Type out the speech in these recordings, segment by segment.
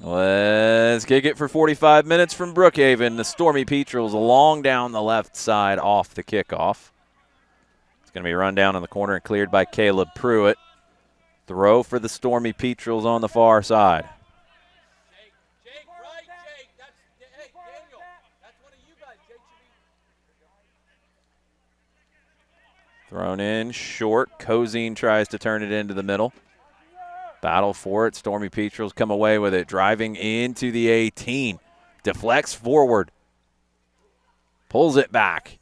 Let's kick it for 45 minutes from Brookhaven. The Stormy Petrels long down the left side off the kickoff. It's going to be run down in the corner and cleared by Caleb Pruitt. Throw for the Stormy Petrels on the far side. Thrown in short. Cozine tries to turn it into the middle. Battle for it. Stormy Petrels come away with it. Driving into the 18. Deflects forward. Pulls it back.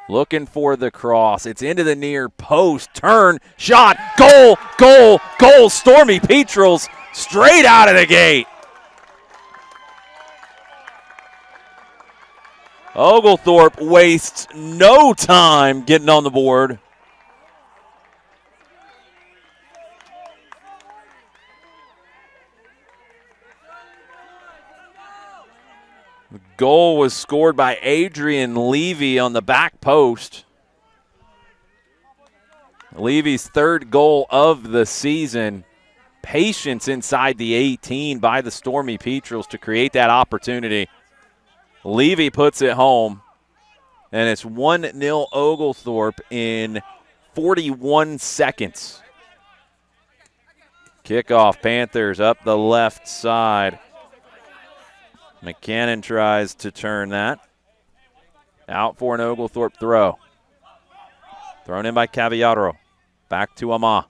Looking for the cross. It's into the near post. Turn. Shot. Goal. Goal. Goal. Stormy Petrels straight out of the gate. Oglethorpe wastes no time getting on the board. The goal was scored by Adrian Levy on the back post. Levy's third goal of the season. Patience inside the 18 by the Stormy Petrels to create that opportunity. Levy puts it home, and it's 1-0 Oglethorpe in 41 seconds. Kickoff, Panthers up the left side. McCannon tries to turn that. Out for an Oglethorpe throw. Thrown in by Cavallaro. Back to Ama.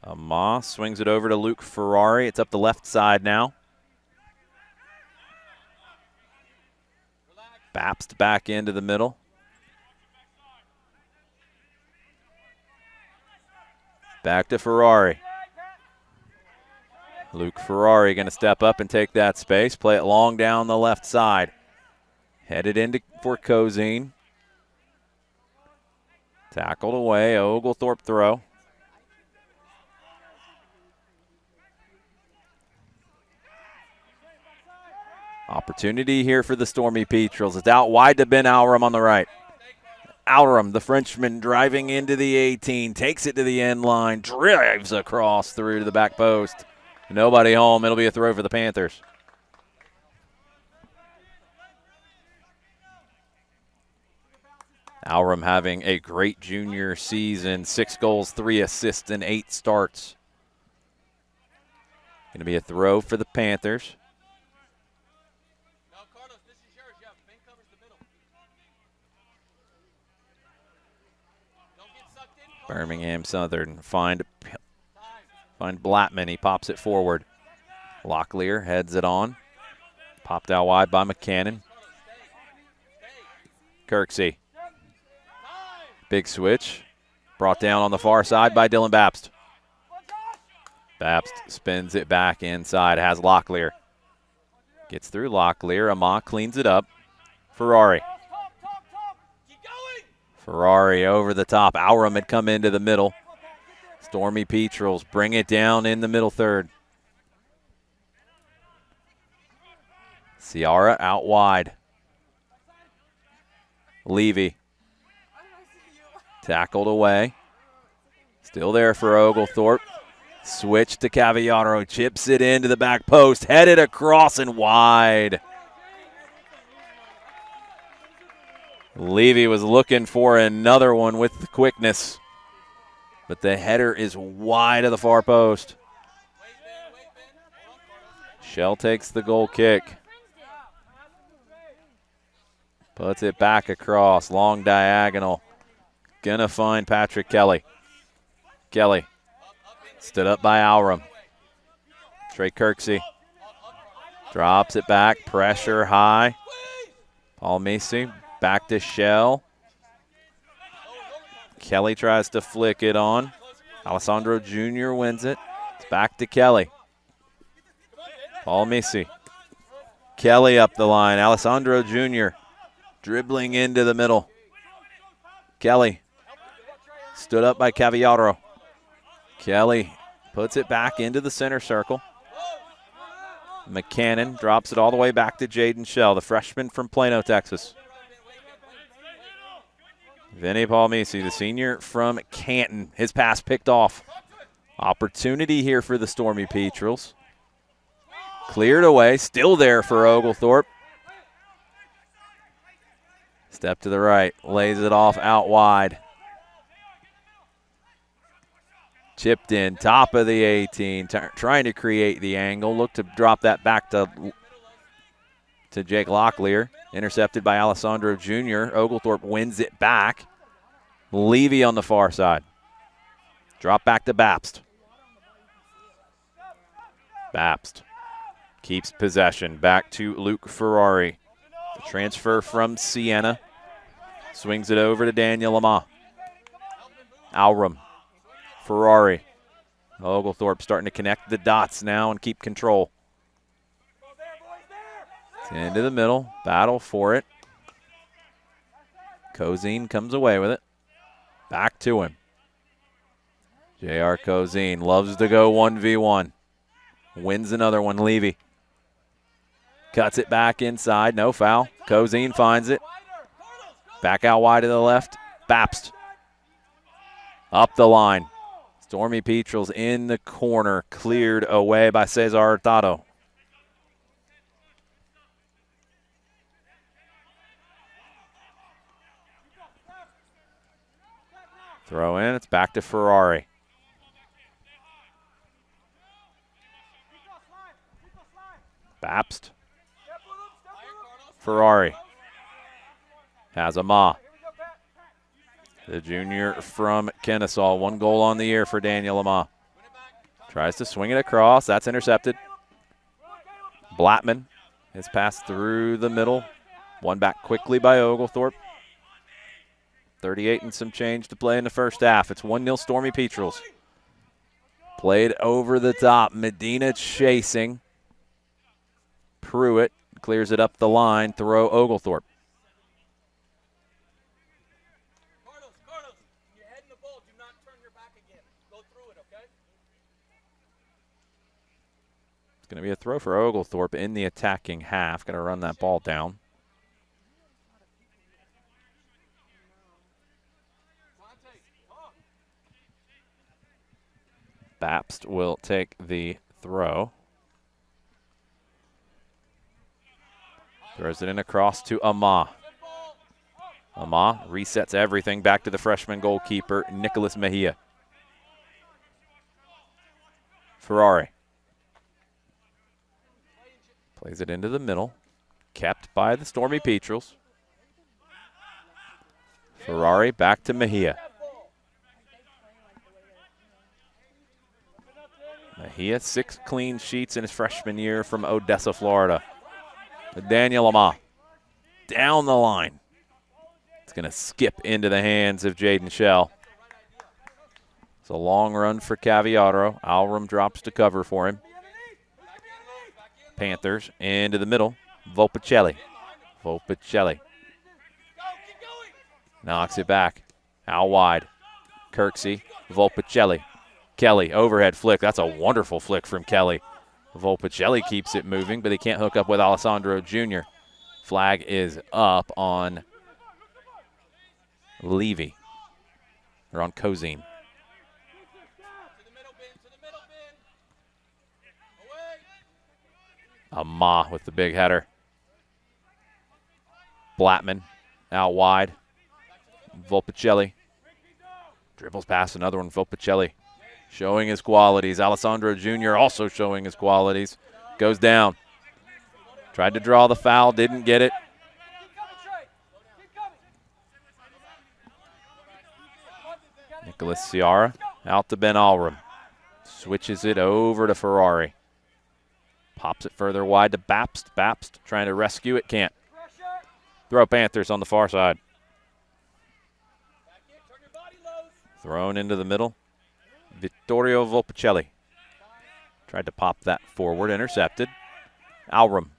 Ama swings it over to Luke Ferrari. It's up the left side now. Bapst back into the middle. Back to Ferrari. Luke Ferrari going to step up and take that space. Play it long down the left side. Headed into for Cozine. Tackled away. Oglethorpe throw. Opportunity here for the Stormy Petrels. It's out wide to Ben Alram on the right. Alram, the Frenchman, driving into the 18. Takes it to the end line. Drives across through to the back post. Nobody home. It'll be a throw for the Panthers. Alram having a great junior season. 6 goals, 3 assists, and 8 starts. Going to be a throw for the Panthers. Birmingham-Southern find Blattman. He pops it forward. Locklear heads it on. Popped out wide by McCannon. Kirksey. Big switch. Brought down on the far side by Dylan Bapst. Bapst spins it back inside. Has Locklear. Gets through Locklear. Ama cleans it up. Ferrari. Ferrari over the top. Alram had come into the middle. Stormy Petrels bring it down in the middle third. Ciara out wide. Levy. Tackled away. Still there for Oglethorpe. Switch to Cavallaro. Chips it into the back post. Headed across and wide. Levy was looking for another one with the quickness. But the header is wide of the far post. Shell takes the goal kick. Puts it back across. Long diagonal. Gonna find Patrick Kelly. Kelly. Stood up by Alram. Trey Kirksey. Drops it back. Pressure high. Paul Macy. Back to Shell. Kelly tries to flick it on. Alessandro Jr. wins it. It's back to Kelly. Paul Macy. Kelly up the line. Alessandro Jr. dribbling into the middle. Kelly. Stood up by Cavallaro. Kelly puts it back into the center circle. McCannon drops it all the way back to Jaden Shell, the freshman from Plano, Texas. Vinny Palmisi, the senior from Canton. His pass picked off. Opportunity here for the Stormy Petrels. Cleared away, still there for Oglethorpe. Step to the right, lays it off out wide. Chipped in, top of the 18, trying to create the angle. Look to drop that back to Jake Locklear. Intercepted by Alessandro Jr. Oglethorpe wins it back. Levy on the far side. Drop back to Bapst. Bapst keeps possession. Back to Luke Ferrari. The transfer from Siena. Swings it over to Daniel Lamar. Alrum. Ferrari. Oglethorpe starting to connect the dots now and keep control. It's into the middle. Battle for it. Cozine comes away with it. Back to him. J.R. Cozine loves to go 1v1. Wins another one, Levy. Cuts it back inside, no foul. Cozine finds it. Back out wide to the left. Bapst. Up the line. Stormy Petrels in the corner, cleared away by Cesar Hurtado. Throw in, it's back to Ferrari. Bapst. Ferrari. Has a Ma. The junior from Kennesaw. 1 goal on the year for Daniel Ama. Tries to swing it across. That's intercepted. Blattman is passed through the middle. Won back quickly by Oglethorpe. 38 and some change to play in the first half. It's 1-0 Stormy Petrels. Played over the top. Medina chasing. Pruitt clears it up the line. Throw Oglethorpe. It's going to be a throw for Oglethorpe in the attacking half. Going to run that ball down. Bapst will take the throw. Throws it in across to Ama. Ama resets everything back to the freshman goalkeeper, Nicholas Mejia. Ferrari. Plays it into the middle. Kept by the Stormy Petrels. Ferrari back to Mejia. Mejia, 6 clean sheets in his freshman year from Odessa, Florida. Daniel Ama down the line. It's going to skip into the hands of Jaden Shell. It's a long run for Caviaro. Alrum drops to cover for him. Panthers into the middle. Volpicelli. Volpicelli knocks it back. Out wide. Kirksey. Volpicelli. Kelly, overhead flick. That's a wonderful flick from Kelly. Volpicelli keeps it moving, but he can't hook up with Alessandro Jr. Flag is up on Levy, or on Cozine. Ama with the big header. Blattman out wide. Volpicelli dribbles past another one. Volpicelli showing his qualities. Alessandro Jr. also showing his qualities. Goes down. Tried to draw the foul, didn't get it. Nicholas Ciara out to Ben Alrum. Switches it over to Ferrari. Pops it further wide to Bapst. Bapst trying to rescue it, can't. Throw Panthers on the far side. Thrown into the middle. Vittorio Volpicelli. Tried to pop that forward, intercepted. Alrum.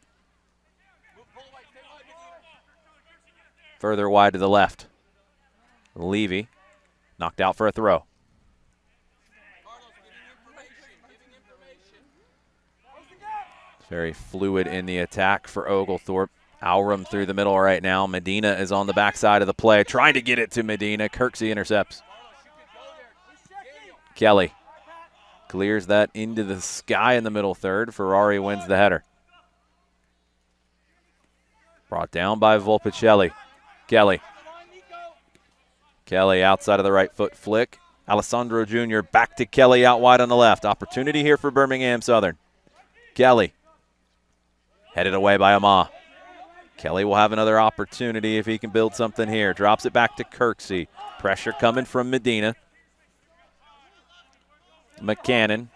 Further wide to the left. Levy knocked out for a throw. It's very fluid in the attack for Oglethorpe. Alrum through the middle right now. Medina is on the backside of the play, trying to get it to Medina. Kirksey intercepts. Kelly clears that into the sky in the middle third. Ferrari wins the header. Brought down by Volpicelli. Kelly outside of the right foot flick. Alessandro Jr. back to Kelly out wide on the left. Opportunity here for Birmingham-Southern. Kelly headed away by Amah. Kelly will have another opportunity if he can build something here. Drops it back to Kirksey. Pressure coming from Medina. McCannon.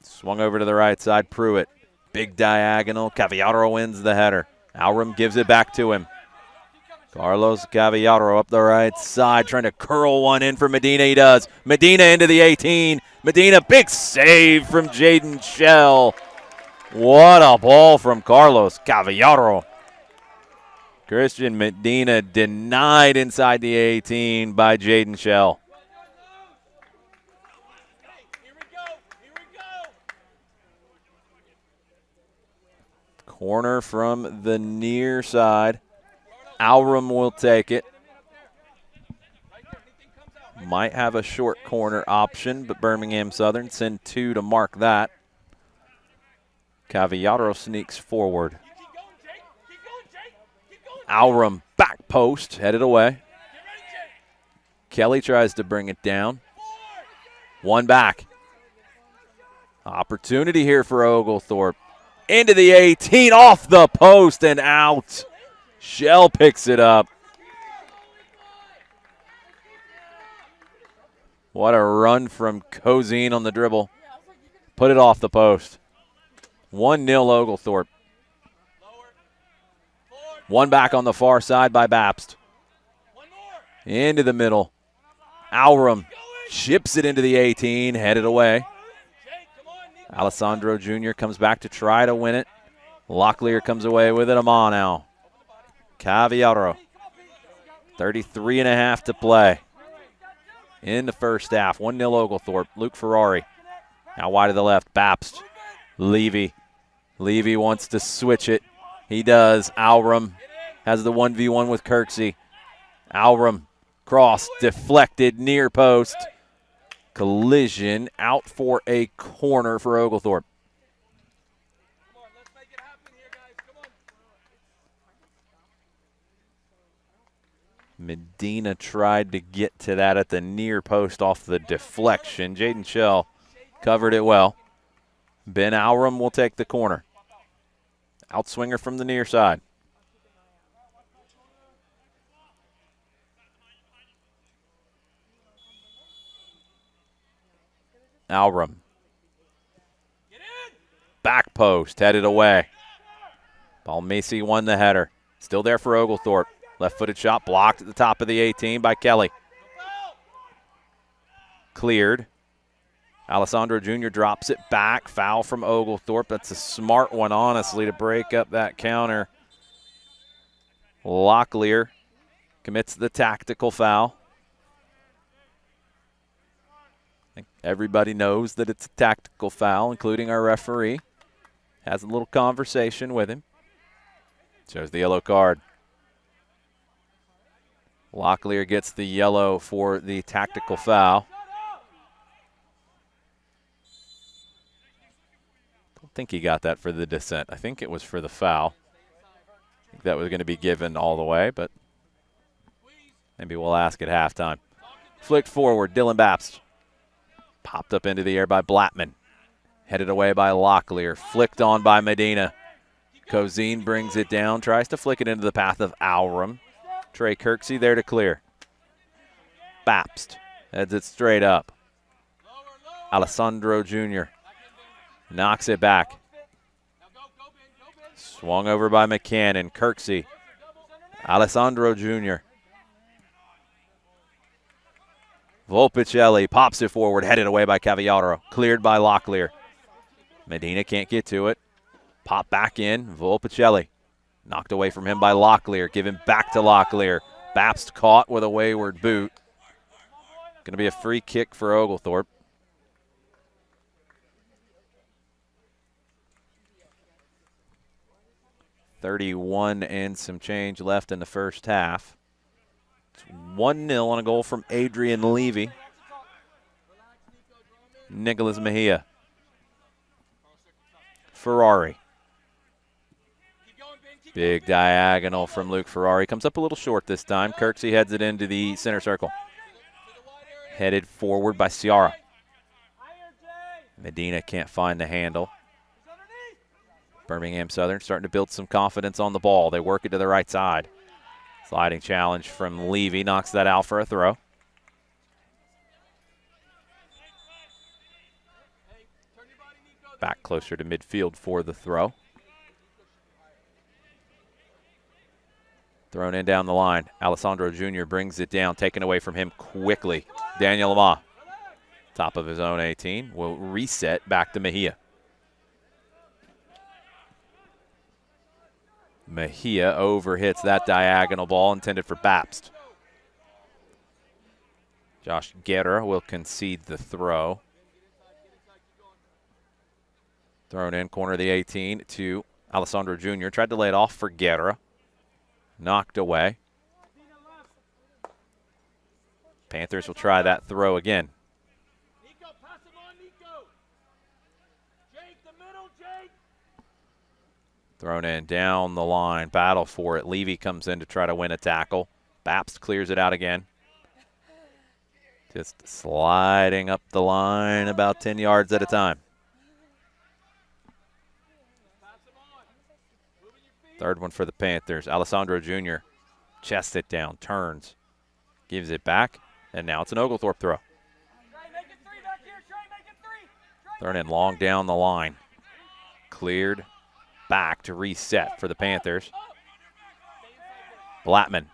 Swung over to the right side. Pruitt. Big diagonal. Cavallaro wins the header. Alrum gives it back to him. Carlos Cavallaro up the right side, trying to curl one in for Medina. He does. Medina into the 18. Medina, big save from Jaden Shell. What a ball from Carlos Cavallaro. Christian Medina denied inside the 18 by Jaden Shell. Corner from the near side. Alrum will take it. Might have a short corner option, but Birmingham-Southern send two to mark that. Cavallaro sneaks forward. Alrum back post, headed away. Kelly tries to bring it down. One back. Opportunity here for Oglethorpe. Into the 18, off the post and out. Shell picks it up. What a run from Cozine on the dribble. Put it off the post. 1-0 Oglethorpe. One back on the far side by Bapst. Into the middle. Alrum chips it into the 18, headed away. Alessandro Jr. comes back to try to win it. Locklear comes away with it. Amon now. Cavallaro. 33.5 to play in the first half. 1-0 Oglethorpe. Luke Ferrari. Now wide to the left. Bapst. Levy. Levy wants to switch it. He does. Alrum has the 1v1 with Kirksey. Alrum. Cross. Deflected. Near post. Collision. Out for a corner for Oglethorpe. Medina tried to get to that at the near post off the deflection. Jaden Shell covered it well. Ben Alrum will take the corner. Outswinger from the near side. Alrum. Back post, headed away. Balmesi won the header. Still there for Oglethorpe. Left-footed shot blocked at the top of the 18 by Kelly. Cleared. Alessandro Jr. drops it back. Foul from Oglethorpe. That's a smart one, honestly, to break up that counter. Locklear commits the tactical foul. I think everybody knows that it's a tactical foul, including our referee. Has a little conversation with him. Shows the yellow card. Locklear gets the yellow for the tactical foul. Don't think he got that for the dissent. I think it was for the foul. I think that was going to be given all the way, but maybe we'll ask at halftime. Flicked forward, Dylan Bapst. Popped up into the air by Blattman. Headed away by Locklear. Flicked on by Medina. Cozine brings it down, tries to flick it into the path of Alrum. Trey Kirksey there to clear. Bapst heads it straight up. Alessandro Jr. knocks it back. Swung over by McCannon. Kirksey. Alessandro Jr. Volpicelli pops it forward, headed away by Cavallaro. Cleared by Locklear. Medina can't get to it. Pop back in. Volpicelli. Knocked away from him by Locklear. Give him back to Locklear. Bapst caught with a wayward boot. Going to be a free kick for Oglethorpe. 31 and some change left in the first half. It's 1-0 on a goal from Adrian Levy. Nicholas Mejia. Ferrari. Big diagonal from Luke Ferrari. Comes up a little short this time. Kirksey heads it into the center circle. Headed forward by Ciara. Medina can't find the handle. Birmingham-Southern starting to build some confidence on the ball. They work it to the right side. Sliding challenge from Levy. Knocks that out for a throw. Back closer to midfield for the throw. Thrown in down the line. Alessandro Jr. brings it down, taken away from him quickly. Daniel Lamar, top of his own 18, will reset back to Mejia. Mejia overhits that diagonal ball intended for Babst. Josh Guerra will concede the throw. Thrown in, corner of the 18 to Alessandro Jr. Tried to lay it off for Guerra. Knocked away. Panthers will try that throw again. Thrown in down the line. Battle for it. Levy comes in to try to win a tackle. Babst clears it out again. Just sliding up the line about 10 yards at a time. Third one for the Panthers. Alessandro Jr. chests it down, turns, gives it back, and now it's an Oglethorpe throw. Thrown in long down the line. Cleared back to reset for the Panthers. Blattman.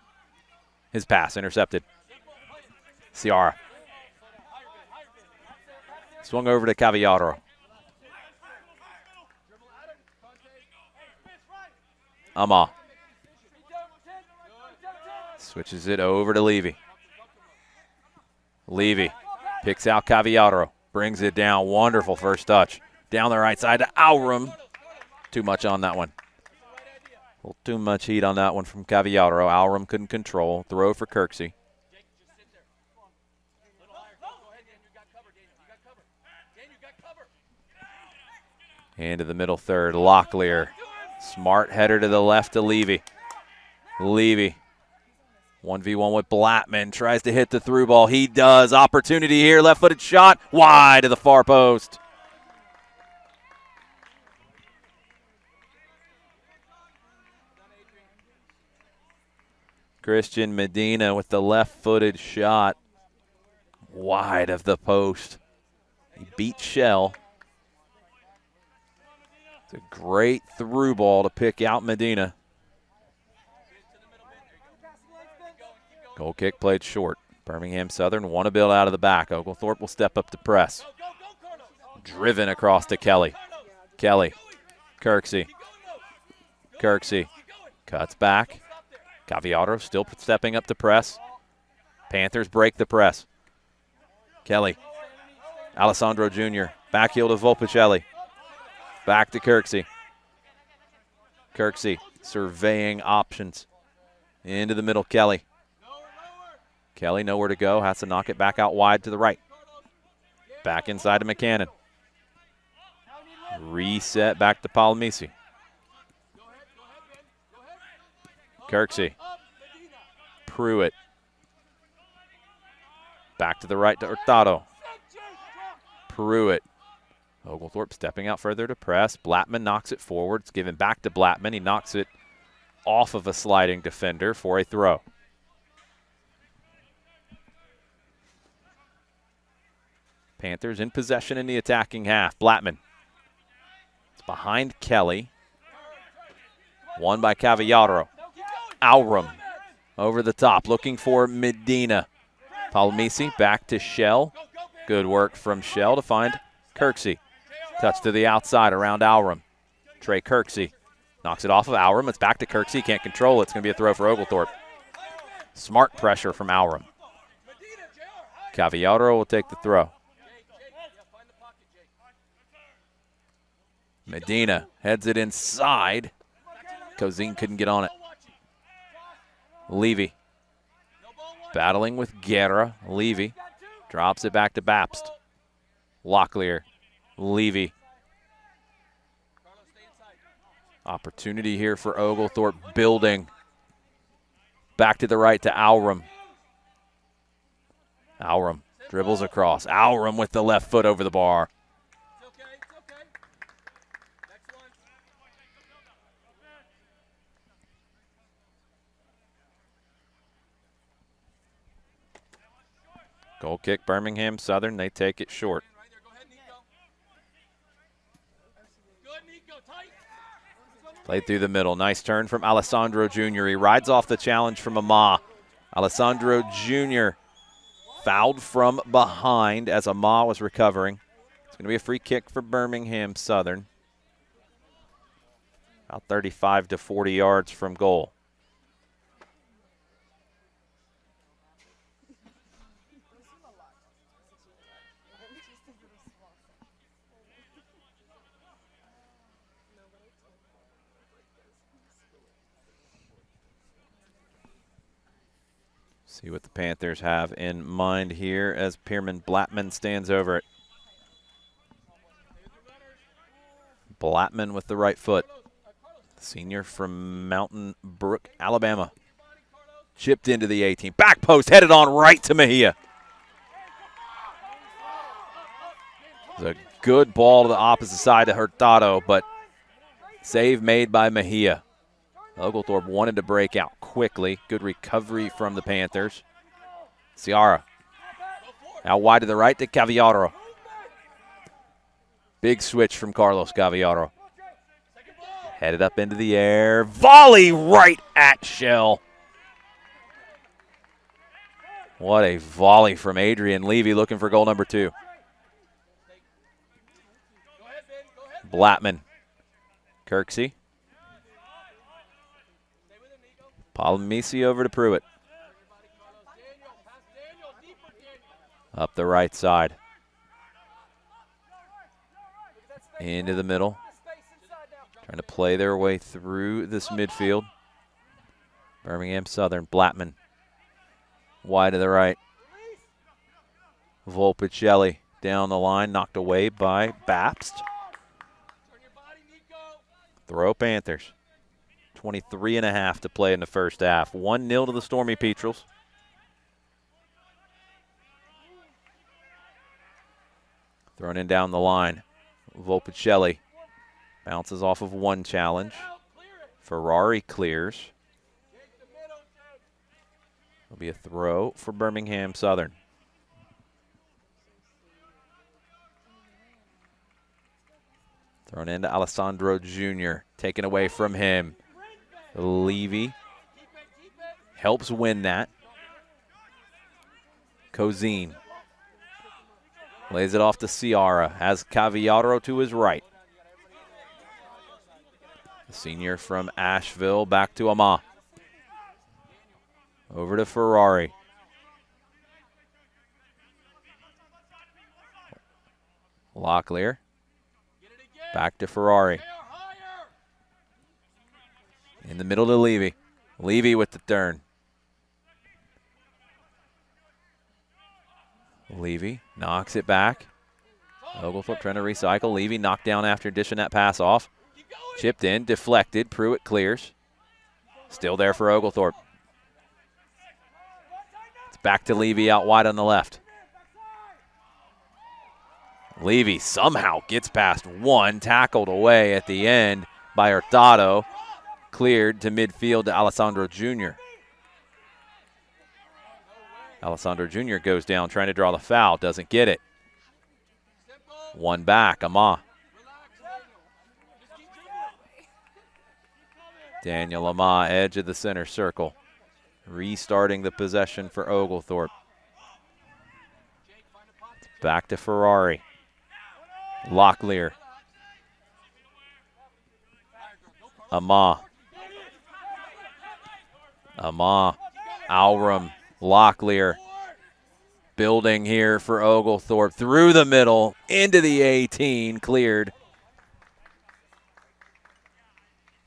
His pass intercepted. Ciara. Swung over to Cavallaro. Ama. Switches it over to Levy. Levy picks out Cavallaro. Brings it down. Wonderful first touch. Down the right side to Alrum. Too much on that one. A little too much heat on that one from Cavallaro. Alrum couldn't control. Throw for Kirksey. Into the middle third. Locklear. Smart header to the left to Levy. Levy. 1v1 with Blattman. Tries to hit the through ball. He does. Opportunity here. Left-footed shot. Wide to the far post. Christian Medina with the left-footed shot. Wide of the post. He beat Shell. It's a great through ball to pick out Medina. Goal kick played short. Birmingham-Southern want to build out of the back. Oglethorpe will step up to press. Driven across to Kelly. Kelly. Kirksey. Kirksey. Cuts back. Cavallaro still stepping up to press. Panthers break the press. Kelly. Alessandro Jr. Back heel to Volpicelli. Back to Kirksey. Kirksey surveying options. Into the middle, Kelly. Kelly nowhere to go. Has to knock it back out wide to the right. Back inside to McCannon. Reset back to Palmisi. Kirksey. Pruitt. Back to the right to Hurtado. Pruitt. Oglethorpe stepping out further to press. Blattman knocks it forward. It's given back to Blattman. He knocks it off of a sliding defender for a throw. Panthers in possession in the attacking half. Blattman. It's behind Kelly. Won by Cavallaro. Alrum over the top, looking for Medina. Palmisi back to Shell. Good work from Shell to find Kirksey. Touch to the outside around Alrum. Trey Kirksey knocks it off of Alrum. It's back to Kirksey. Can't control it. It's going to be a throw for Oglethorpe. Smart pressure from Alrum. Cavallaro will take the throw. Medina heads it inside. Cozine couldn't get on it. Levy battling with Guerra. Levy drops it back to Bapst. Locklear. Levy. Opportunity here for Oglethorpe, building. Back to the right to Alrum. Alrum dribbles across. Alrum with the left foot over the bar. Goal kick, Birmingham-Southern. They take it short. Played through the middle. Nice turn from Alessandro Jr. He rides off the challenge from Ama. Alessandro Jr. fouled from behind as Ama was recovering. It's going to be a free kick for Birmingham-Southern. About 35 to 40 yards from goal. See what the Panthers have in mind here as Pierman Blattman stands over it. Blattman with the right foot. Senior from Mountain Brook, Alabama. Chipped into the 18. Back post, headed on right to Mejia. It was a good ball to the opposite side to Hurtado, but save made by Mejia. Oglethorpe wanted to break out quickly. Good recovery from the Panthers. Ciara. Now wide to the right to Cavallaro. Big switch from Carlos Cavallaro. Headed up into the air. Volley right at Shell. What a volley from Adrian Levy, looking for goal number 2. Blattman. Kirksey. Palmisi over to Pruitt. Up the right side. Into the middle. Trying to play their way through this midfield. Birmingham-Southern. Blattman. Wide to the right. Volpicelli down the line. Knocked away by Bapst. Throw Panthers. 23.5 to play in the first half. 1-0 to the Stormy Petrels. Thrown in down the line. Volpicelli bounces off of one challenge. Ferrari clears. It'll be a throw for Birmingham-Southern. Thrown into Alessandro Jr. Taken away from him. Levy helps win that. Cozine lays it off to Ciara. Has Cavallaro to his right. The senior from Asheville back to Ama. Over to Ferrari. Locklear. Back to Ferrari. In the middle to Levy. Levy with the turn. Levy knocks it back. Oglethorpe trying to recycle. Levy knocked down after dishing that pass off. Chipped in, deflected. Pruitt clears. Still there for Oglethorpe. It's back to Levy out wide on the left. Levy somehow gets past one. Tackled away at the end by Hurtado. Cleared to midfield to Alessandro Jr. Alessandro Jr. goes down trying to draw the foul. Doesn't get it. One back. Ama. Daniel Ama, edge of the center circle. Restarting the possession for Oglethorpe. Back to Ferrari. Locklear. Ama. Ama. Alrum. Locklear. Building here for Oglethorpe. Through the middle. Into the 18. Cleared.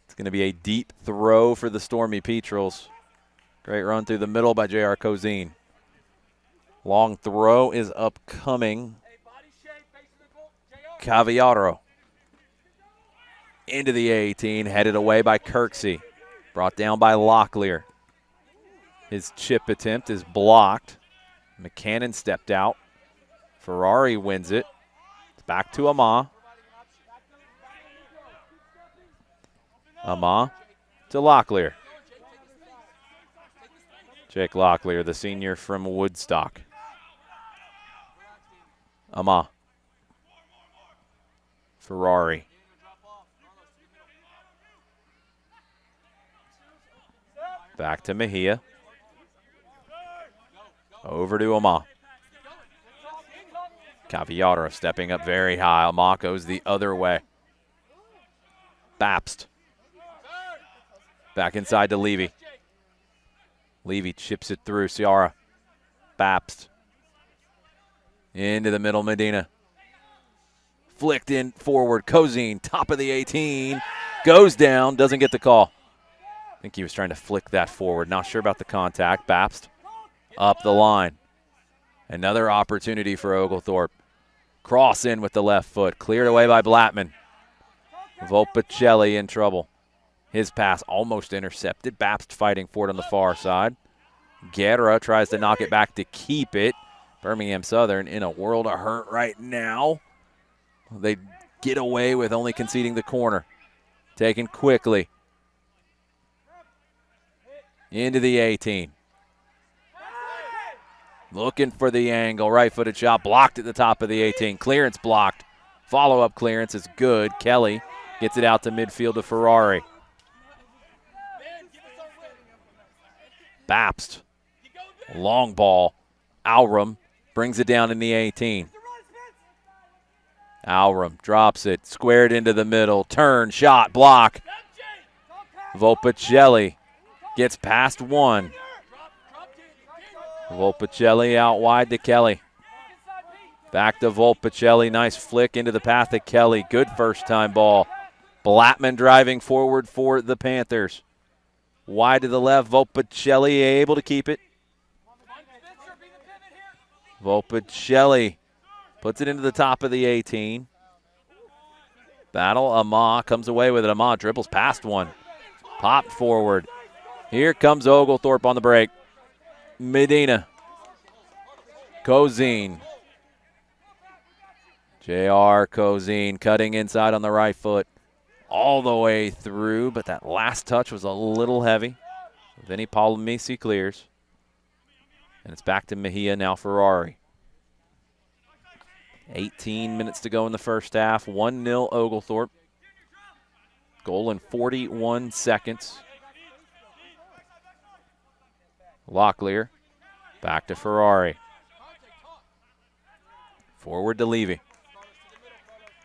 It's going to be a deep throw for the Stormy Petrels. Great run through the middle by J.R. Cozine. Long throw is upcoming. Cavallaro into the 18, headed away by Kirksey. Brought down by Locklear. His chip attempt is blocked. McCannon stepped out. Ferrari wins it. It's back to Ama. Ama to Locklear. Jake Locklear, the senior from Woodstock. Ama. Ferrari. Back to Mejia. Over to Ama. Cavallaro stepping up very high. Ama goes the other way. Bapst. Back inside to Levy. Levy chips it through. Ciara. Bapst. Into the middle, Medina. Flicked in forward. Cozine, top of the 18. Goes down. Doesn't get the call. I think he was trying to flick that forward. Not sure about the contact. Bapst up the line. Another opportunity for Oglethorpe. Cross in with the left foot. Cleared away by Blattman. Volpicelli in trouble. His pass almost intercepted. Bapst fighting for it on the far side. Guerra tries to knock it back to keep it. Birmingham-Southern in a world of hurt right now. They get away with only conceding the corner. Taken quickly. Into the 18. Looking for the angle. Right-footed shot blocked at the top of the 18. Clearance blocked. Follow-up clearance is good. Kelly gets it out to midfield to Ferrari. Bapst. Long ball. Alrum brings it down in the 18. Alrum drops it. Squared into the middle. Turn, shot, block. Volpicelli gets past one. Volpicelli out wide to Kelly. Back to Volpicelli. Nice flick into the path of Kelly. Good first-time ball. Blattman driving forward for the Panthers. Wide to the left. Volpicelli able to keep it. Volpicelli puts it into the top of the 18. Battle. Ama comes away with it. Ama dribbles past one. Popped forward. Here comes Oglethorpe on the break. Medina. Cozine. J.R. Cozine cutting inside on the right foot. All the way through, but that last touch was a little heavy. Vinny Palomisi clears. And it's back to Mejia, now Ferrari. 18 minutes to go in the first half. 1-0 Oglethorpe. Goal in 41 seconds. Locklear. Back to Ferrari. Forward to Levy.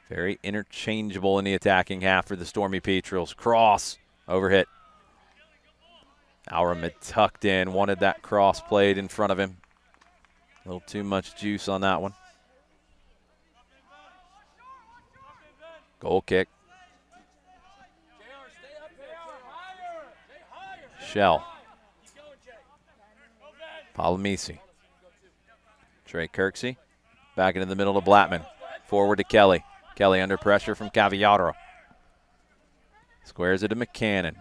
Very interchangeable in the attacking half for the Stormy Petrels. Cross. Overhit. Alrum had tucked in. Wanted that cross played in front of him. A little too much juice on that one. Goal kick. Shell. Palomisi. Trey Kirksey. Back into the middle to Blattman. Forward to Kelly. Kelly under pressure from Cavallaro. Squares it to McCannon.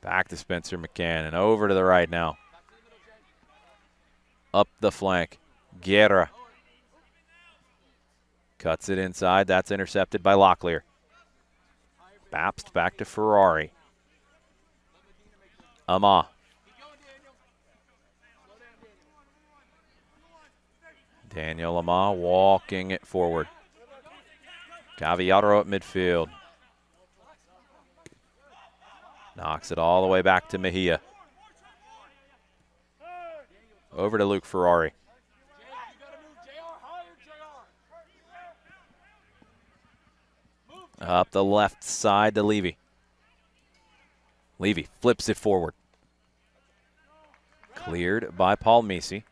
Back to Spencer McCannon. Over to the right now. Up the flank. Guerra. Cuts it inside. That's intercepted by Locklear. Bapst back to Ferrari. Ama. Daniel Ama walking it forward. Cavallaro at midfield. Knocks it all the way back to Mejia. Over to Luke Ferrari. Up the left side to Levy. Levy flips it forward. Cleared by Palomisi.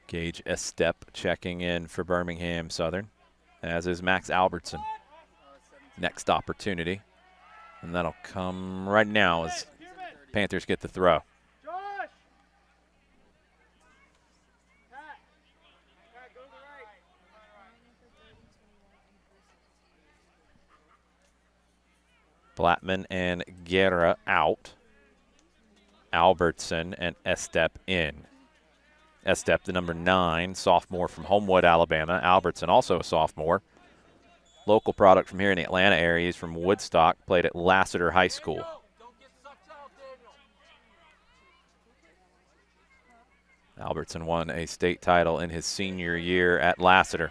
Gage Estep checking in for Birmingham-Southern. as is Max Albertson. Next opportunity. And that'll come right now as Panthers get the throw. Blattman and Guerra out. Albertson and Estep in. Estep, the number 9, sophomore from Homewood, Alabama. Albertson, also a sophomore. Local product from here in the Atlanta area. He's from Woodstock, played at Lassiter High School. Albertson won a state title in his senior year at Lassiter.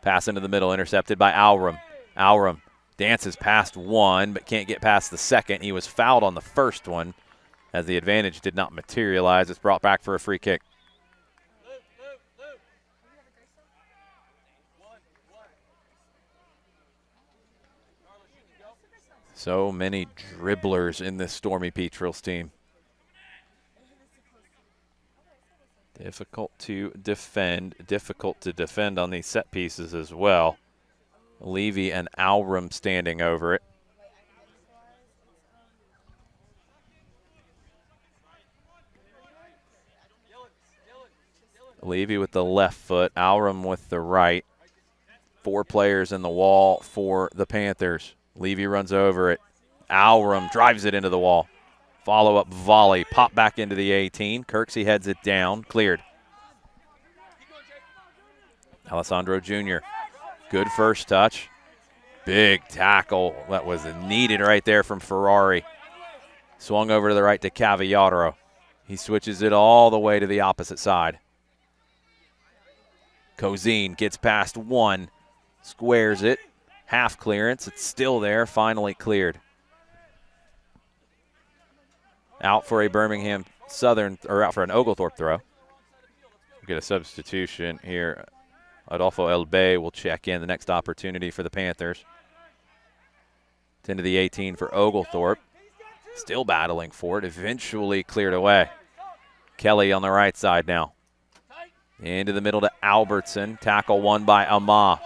Pass into the middle, intercepted by Alrum. Alrum dances past one, but can't get past the second. He was fouled on the first one as the advantage did not materialize. It's brought back for a free kick. So many dribblers in this Stormy Petrels team. Difficult to defend on these set pieces as well. Levy and Alrum standing over it. Levy with the left foot, Alrum with the right. 4 players in the wall for the Panthers. Levy runs over it. Alrum drives it into the wall. Follow-up volley, pop back into the 18. Kirksey heads it down, cleared. Alessandro Jr., good first touch. Big tackle that was needed right there from Ferrari. Swung over to the right to Cavallaro. He switches it all the way to the opposite side. Cozine gets past one, squares it. Half clearance, it's still there, finally cleared. Out for a Birmingham-Southern, or out for an Oglethorpe throw. We'll get a substitution here. Adolfo Elbey will check in the next opportunity for the Panthers. 10 to the 18 for Oglethorpe. Still battling for it, eventually cleared away. Kelly on the right side now. Into the middle to Albertson. Tackle won by Amah.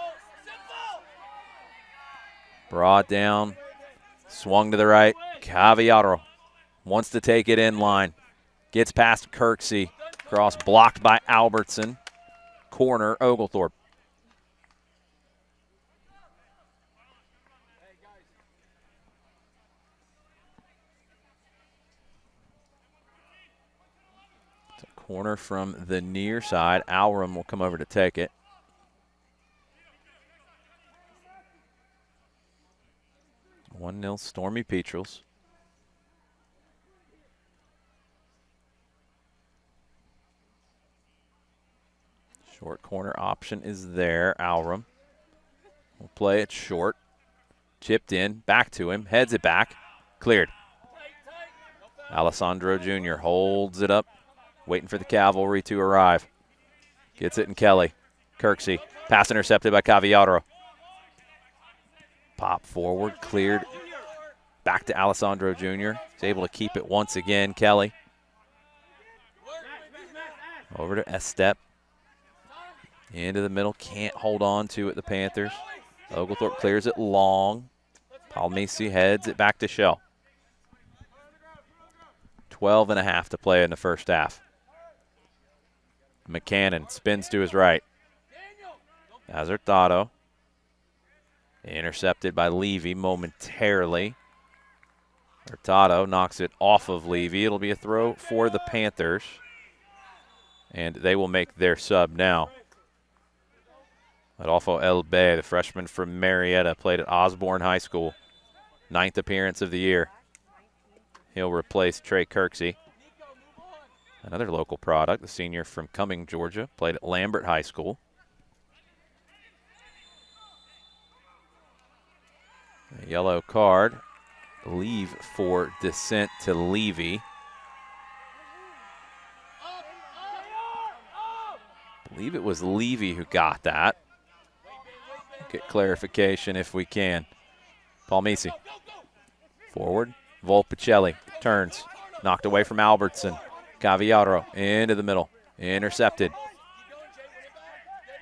Brought down, swung to the right. Cavallaro wants to take it in line. Gets past Kirksey. Cross blocked by Albertson. Corner, Oglethorpe. It's a corner from the near side. Alrum will come over to take it. One 0 Stormy Petrels. Short corner option is there. Alrum will play it short. Chipped in, back to him, heads it back, cleared. Alessandro Jr. holds it up, waiting for the cavalry to arrive. Gets it in Kelly. Kirksey, pass intercepted by Cavallaro. Pop forward, cleared. Back to Alessandro Jr. He's able to keep it once again. Kelly. Over to Estep. Into the middle, can't hold on to it, the Panthers. Oglethorpe clears it long. Palmisi heads it back to Shell. 12.5 to play in the first half. McCannon spins to his right. Azertado. Intercepted by Levy momentarily. Hurtado knocks it off of Levy. It'll be a throw for the Panthers. And they will make their sub now. Adolfo Elbey, the freshman from Marietta, played at Osborne High School. 9th appearance of the year. He'll replace Trey Kirksey. Another local product, the senior from Cumming, Georgia, played at Lambert High School. A yellow card, I believe, for dissent to Levy. I believe it was Levy who got that. Get clarification if we can. Palmisi. Forward. Volpicelli turns. Knocked away from Albertson. Cavallaro into the middle. Intercepted.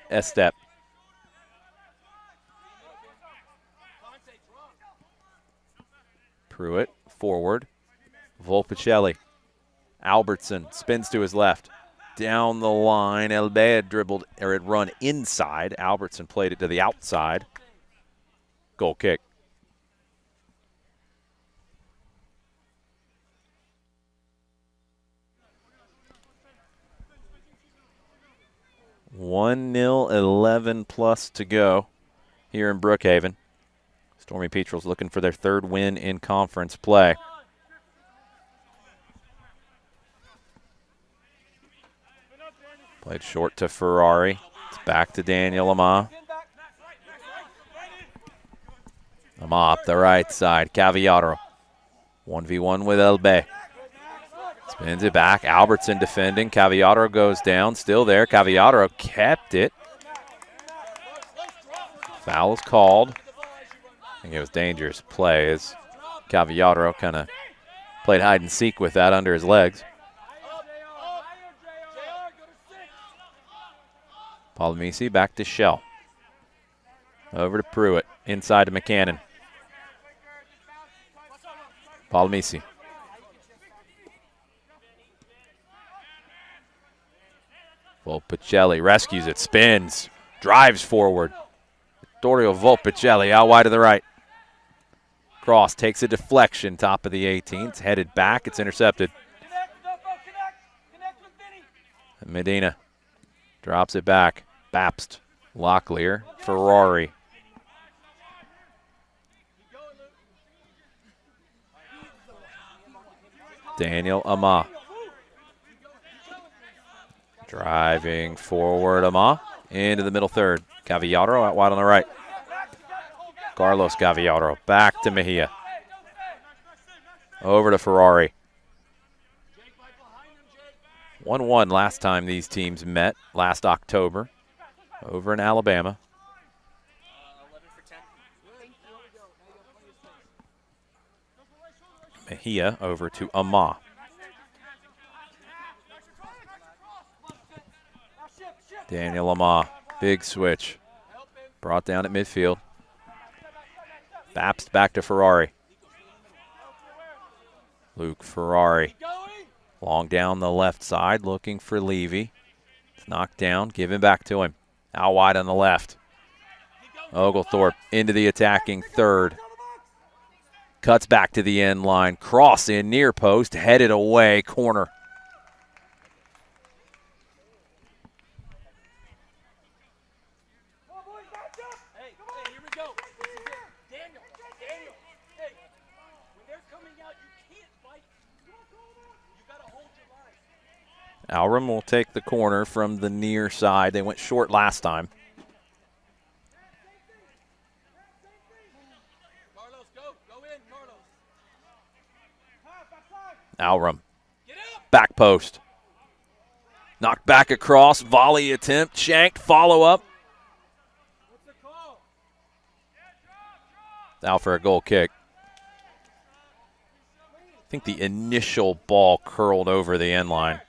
Estep. Pruitt forward. Volpicelli. Albertson spins to his left. Down the line. Elbe had dribbled, or had run inside. Albertson played it to the outside. Goal kick. One 0 11 plus to go here in Brookhaven. Stormy Petrels looking for their third win in conference play. Played short to Ferrari. It's back to Daniel Ama. Ama up the right side. Caviaro. 1v1 with Elbe. Spins it back. Albertson defending. Caviaro goes down. Still there. Caviaro kept it. Foul is called. I think it was dangerous play as Caviaro kind of played hide and seek with that under his legs. Palomisi back to Shell. Over to Pruitt. Inside to McCannon. Palomisi. Volpicelli rescues it. Spins. Drives forward. Dorio Volpicelli out wide to the right. Cross takes a deflection. Top of the 18. It's headed back. It's intercepted. Medina drops it back. Bapst, Locklear, Ferrari. Daniel Ama. Driving forward, Ama. Into the middle third. Caviaro out wide on the right. Carlos Caviaro back to Mejia. Over to Ferrari. 1-1 last time these teams met, last October, over in Alabama. Mejia over to Ama. Daniel Ama, big switch. Brought down at midfield. Bapst back to Ferrari. Luke Ferrari. Long down the left side, looking for Levy. It's knocked down, given back to him. Out wide on the left. Oglethorpe into the attacking third. Cuts back to the end line. Cross in near post, headed away, corner. Alram will take the corner from the near side. They went short last time. Alram. Back post. Knocked back across. Volley attempt. Shanked. Follow up. Out for a goal kick. I think the initial ball curled over the end line.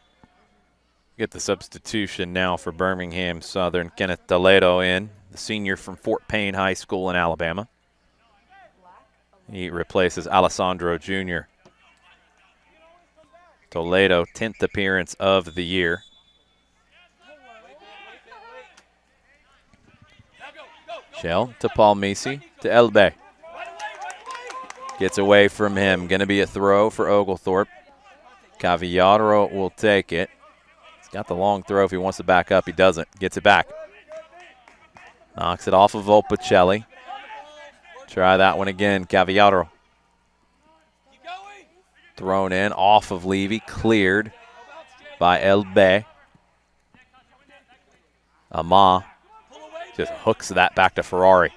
Get the substitution now for Birmingham-Southern. Kenneth Toledo in, the senior from Fort Payne High School in Alabama. He replaces Alessandro Jr. Toledo, 10th appearance of the year. Shell to Palomisi to Elbe. Gets away from him. Going to be a throw for Oglethorpe. Caviaro will take it. He's got the long throw. If he wants to back up, he doesn't. Gets it back. Knocks it off of Volpicelli. Try that one again. Caviaro. Thrown in off of Levy. Cleared by Elbe. Ama just hooks that back to Ferrari.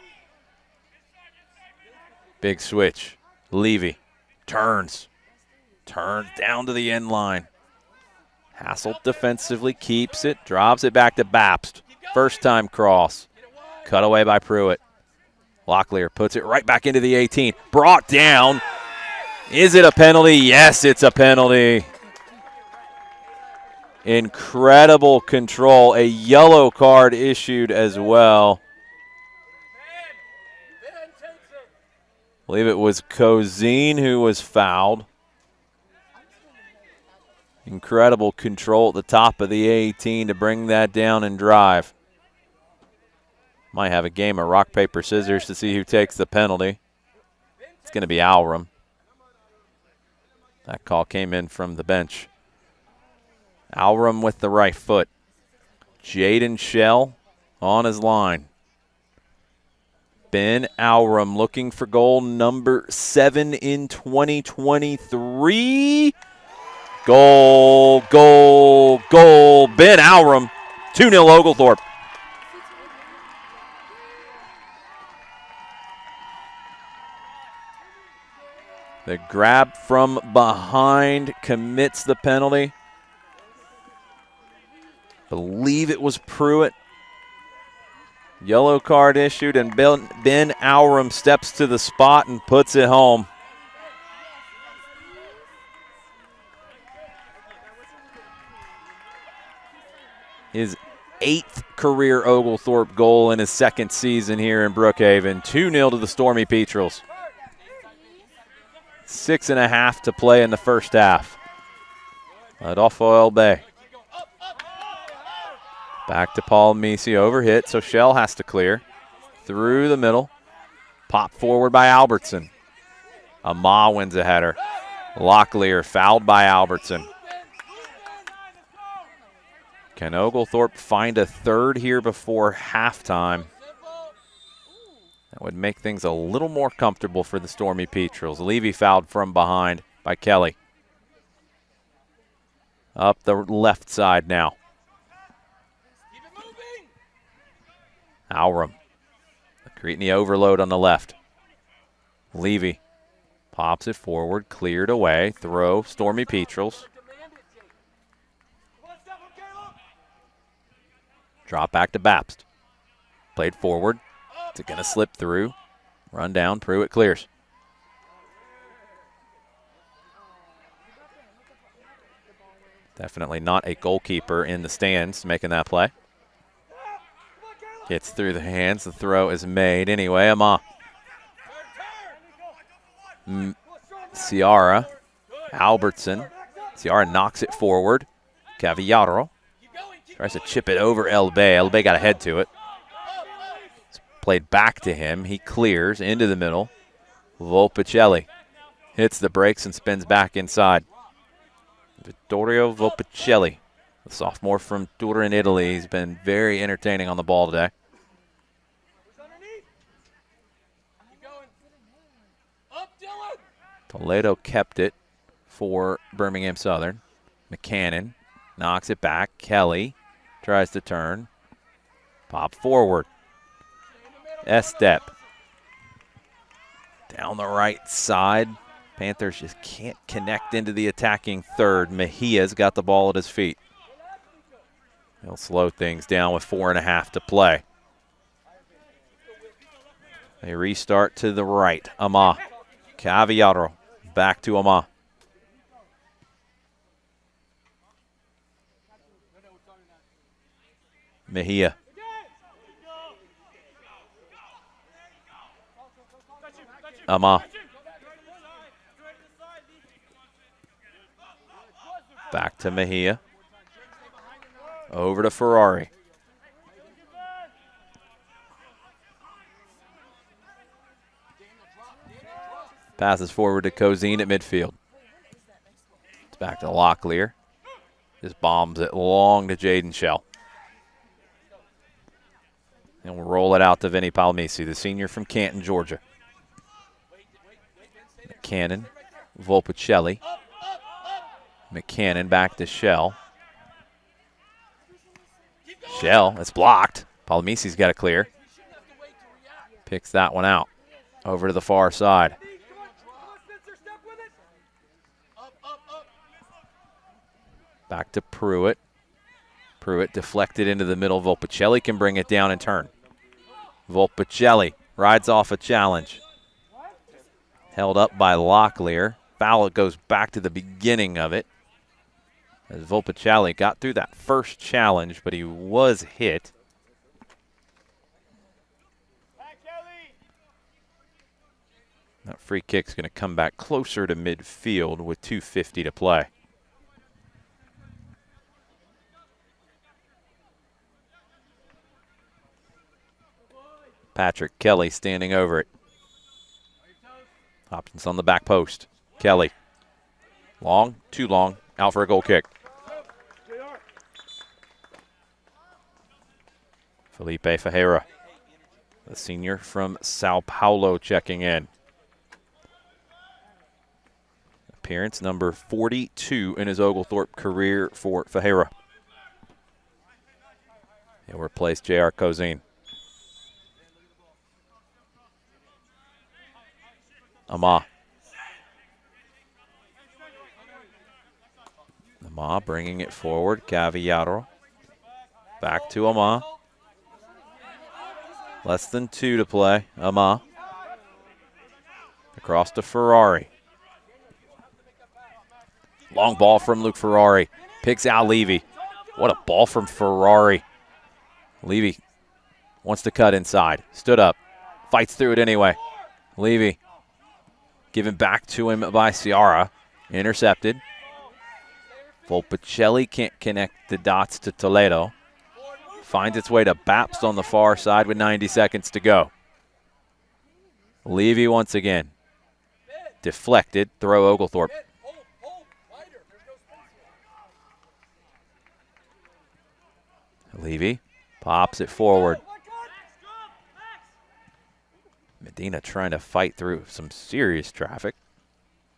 Big switch. Levy turns down to the end line. Hasselt defensively keeps it, drops it back to Bapst. First time cross. Cut away by Pruitt. Locklear puts it right back into the 18. Brought down. Is it a penalty? Yes, it's a penalty. Incredible control. A yellow card issued as well. believe it was Cozine who was fouled. Incredible control at the top of the 18 to bring that down and drive. Might have a game of rock, paper, scissors to see who takes the penalty. It's going to be Alram. That call came in from the bench. Alram with the right foot. Jaden Shell on his line. Ben Alram looking for goal number 7 in 2023. Goal, goal, goal. Ben Alram, 2-0 Oglethorpe. The grab from behind commits the penalty. Believe it was Pruitt. Yellow card issued, and Ben Alram steps to the spot and puts it home. His 8th career Oglethorpe goal in his 2nd season here in Brookhaven. 2-0 to the Stormy Petrels. 6.5 to play in the first half. Adolfo Elbey. Back to Paul Misi, overhit, so Shell has to clear. Through the middle. Pop forward by Albertson. Ama wins a header. Locklear fouled by Albertson. Can Oglethorpe find a third here before halftime? That would make things a little more comfortable for the Stormy Petrels. Levy fouled from behind by Kelly. Up the left side now. Alram. Creating the overload on the left. Levy pops it forward, cleared away. Throw, Stormy Petrels. Drop back to Bapst. Played forward. Is it going to slip through? Run down, Pruitt clears. Definitely not a goalkeeper in the stands making that play. Gets through the hands. The throw is made anyway. Ama. Ciara. Albertson. Ciara knocks it forward. Cavallaro tries to chip it over Elbey. Elbey got a head to it. It's played back to him. He clears into the middle. Volpicelli hits the brakes and spins back inside. Vittorio Volpicelli, the sophomore from Turin, Italy. He's been very entertaining on the ball today. Toledo kept it for Birmingham-Southern. McCannon knocks it back. Kelly tries to turn. Pop forward. S-step. Down the right side. Panthers just can't connect into the attacking third. Mejia's got the ball at his feet. He'll slow things down with 4.5 to play. They restart to the right. Ama. Cavallaro. Back to Ama. Mejia. Ama. Back to Mejia. Over to Ferrari. Passes forward to Cozine at midfield. It's back to Locklear. Just bombs it long to Jaden Shell. And we'll roll it out to Vinny Palmisi, the senior from Canton, Georgia. McCannon, Volpicelli. McCannon back to Shell. Shell, it's blocked. Palmisi's got to clear. Picks that one out. Over to the far side. Back to Pruitt. Pruitt deflected into the middle. Volpicelli can bring it down and turn. Volpicelli rides off a challenge. Held up by Locklear. Foul goes back to the beginning of it. As Volpicelli got through that first challenge, but he was hit. That free kick's going to come back closer to midfield with 2:50 to play. Patrick Kelly standing over it. Hopkins on the back post. Kelly. Long, too long, out for a goal kick. Felipe Ferreira, the senior from Sao Paulo, checking in. Appearance number 42 in his Oglethorpe career for Ferreira. He'll replace J.R. Cozine. Ama bringing it forward. Cavallaro. Back to Ama. Less than 2 to play. Ama. Across to Ferrari. Long ball from Luke Ferrari. Picks out Levy. What a ball from Ferrari. Levy wants to cut inside. Stood up. Fights through it anyway. Levy. Given back to him by Ciara. Intercepted. Volpicelli can't connect the dots to Toledo. Finds its way to Bapst on the far side with 90 seconds to go. Levy once again. Deflected. Throw Oglethorpe. Levy pops it forward. Medina trying to fight through some serious traffic.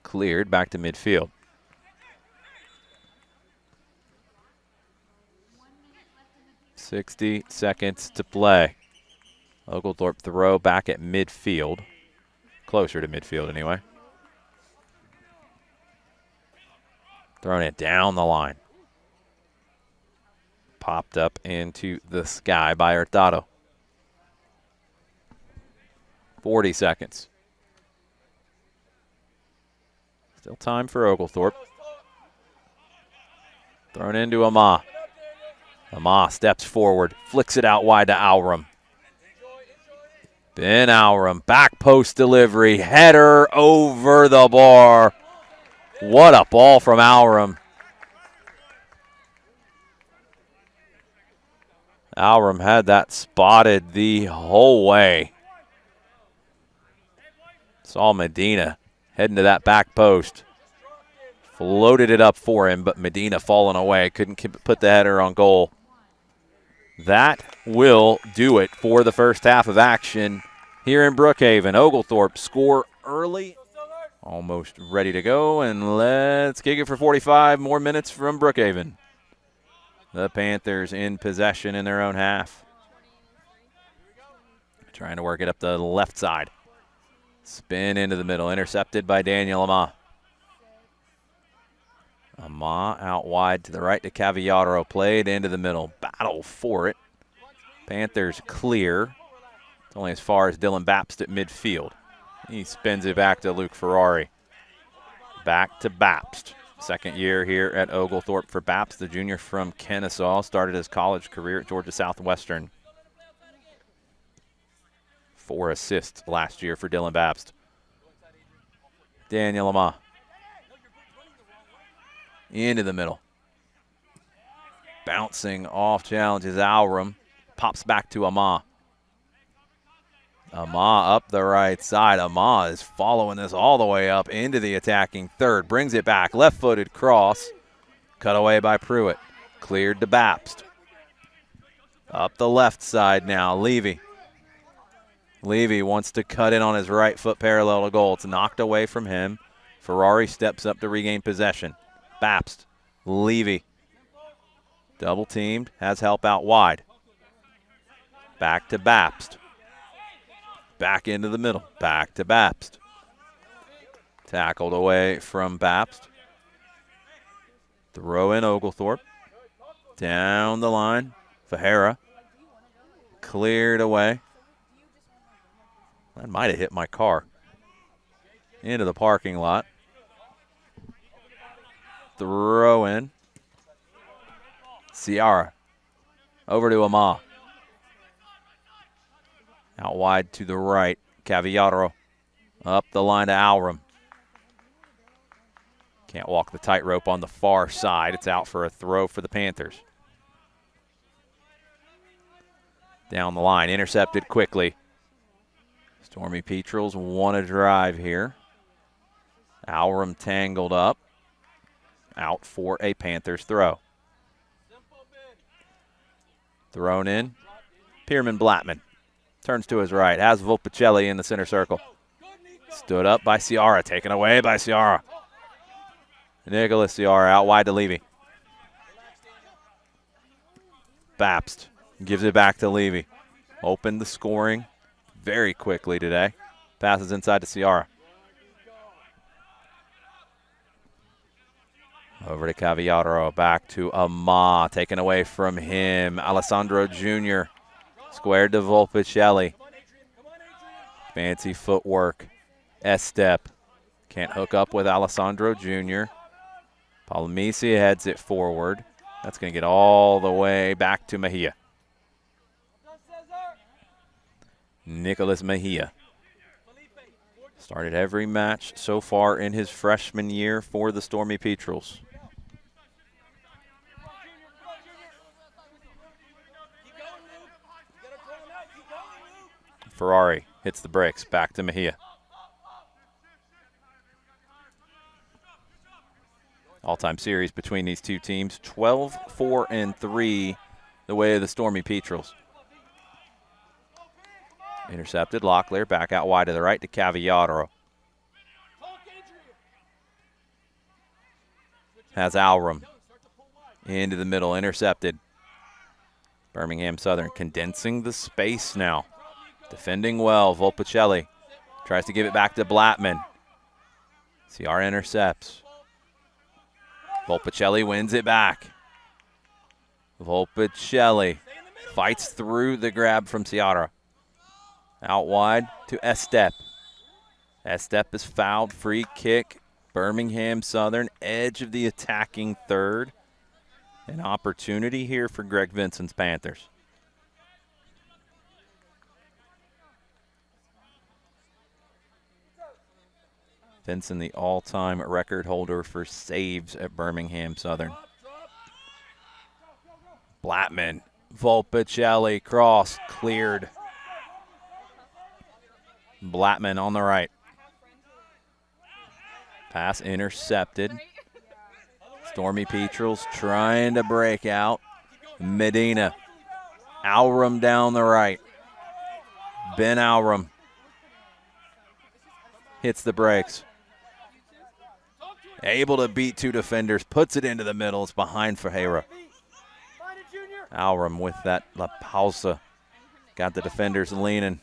Cleared back to midfield. .60 seconds to play. Oglethorpe throw back at midfield. Closer to midfield anyway. Throwing it down the line. Popped up into the sky by Hurtado. 40 seconds. Still time for Oglethorpe. Thrown into Ama. Ama steps forward, flicks it out wide to Alram. Ben Alram, back post delivery, header over the bar. What a ball from Alram. Alram had that spotted the whole way. Saw Medina heading to that back post. Floated it up for him, but Medina falling away. Couldn't put the header on goal. That will do it for the first half of action here in Brookhaven. Oglethorpe score early. Almost ready to go, and let's kick it for 45 more minutes from Brookhaven. The Panthers in possession in their own half. Trying to work it up the left side. Spin into the middle, intercepted by Daniel Ama. Ama out wide to the right to Cavallaro, played into the middle. Battle for it. Panthers clear. It's only as far as Dylan Bapst at midfield. He spins it back to Luke Ferrari. Back to Bapst. Second year here at Oglethorpe for Bapst, the junior from Kennesaw. Started his college career at Georgia Southwestern. 4 assists last year for Dylan Bapst. Daniel Ama. Into the middle. Bouncing off challenges Alram. Pops back to Ama. Ama up the right side. Ama is following this all the way up into the attacking third. Brings it back. Left-footed cross. Cut away by Pruitt. Cleared to Bapst. Up the left side now. Levy. Levy wants to cut in on his right foot parallel to goal. It's knocked away from him. Ferrari steps up to regain possession. Bapst. Levy. Double teamed. Has help out wide. Back to Bapst. Back into the middle. Back to Bapst. Tackled away from Bapst. Throw in Oglethorpe. Down the line. Ferreira. Cleared away. That might have hit my car. Into the parking lot. Throw in. Ciara. Over to Ama. Out wide to the right. Cavallaro. Up the line to Alram. Can't walk the tightrope on the far side. It's out for a throw for the Panthers. Down the line, intercepted quickly. Stormy Petrels want to drive here. Alram tangled up. Out for a Panthers throw. Thrown in. Pierman Blattman turns to his right. Has Volpicelli in the center circle. Stood up by Ciara. Taken away by Ciara. Nicholas Ciara out wide to Levy. Babst gives it back to Levy. Opened the scoring very quickly today. Passes inside to Ciara. Over to Cavallaro. Back to Ama. Taken away from him. Alessandro Jr. Squared to Volpicelli. Fancy footwork. S-step. Can't hook up with Alessandro Jr. Palomisi heads it forward. That's going to get all the way back to Mejia. Nicholas Mejia. Started every match so far in his freshman year for the Stormy Petrels. Ferrari hits the brakes. Back to Mejia. All-time series between these two teams, 12-4-3, the way of the Stormy Petrels. Intercepted. Locklear back out wide to the right to Cavallaro. Has Alram into the middle. Intercepted. Birmingham-Southern condensing the space now. Defending well. Volpicelli tries to give it back to Blattman. Ciara intercepts. Volpicelli wins it back. Volpicelli fights through the grab from Ciara. Out wide to Estep. Estep is fouled. Free kick. Birmingham-Southern, edge of the attacking third. An opportunity here for Greg Vinson's Panthers. Vinson, the all-time record holder for saves at Birmingham-Southern. Blattman, Volpicelli, cross, cleared. Blattman on the right. Pass intercepted. Stormy Petrels trying to break out. Medina. Alram down the right. Ben Alram hits the brakes. Able to beat two defenders. Puts it into the middle. It's behind Ferreira. Alram with that La Pausa. Got the defenders leaning.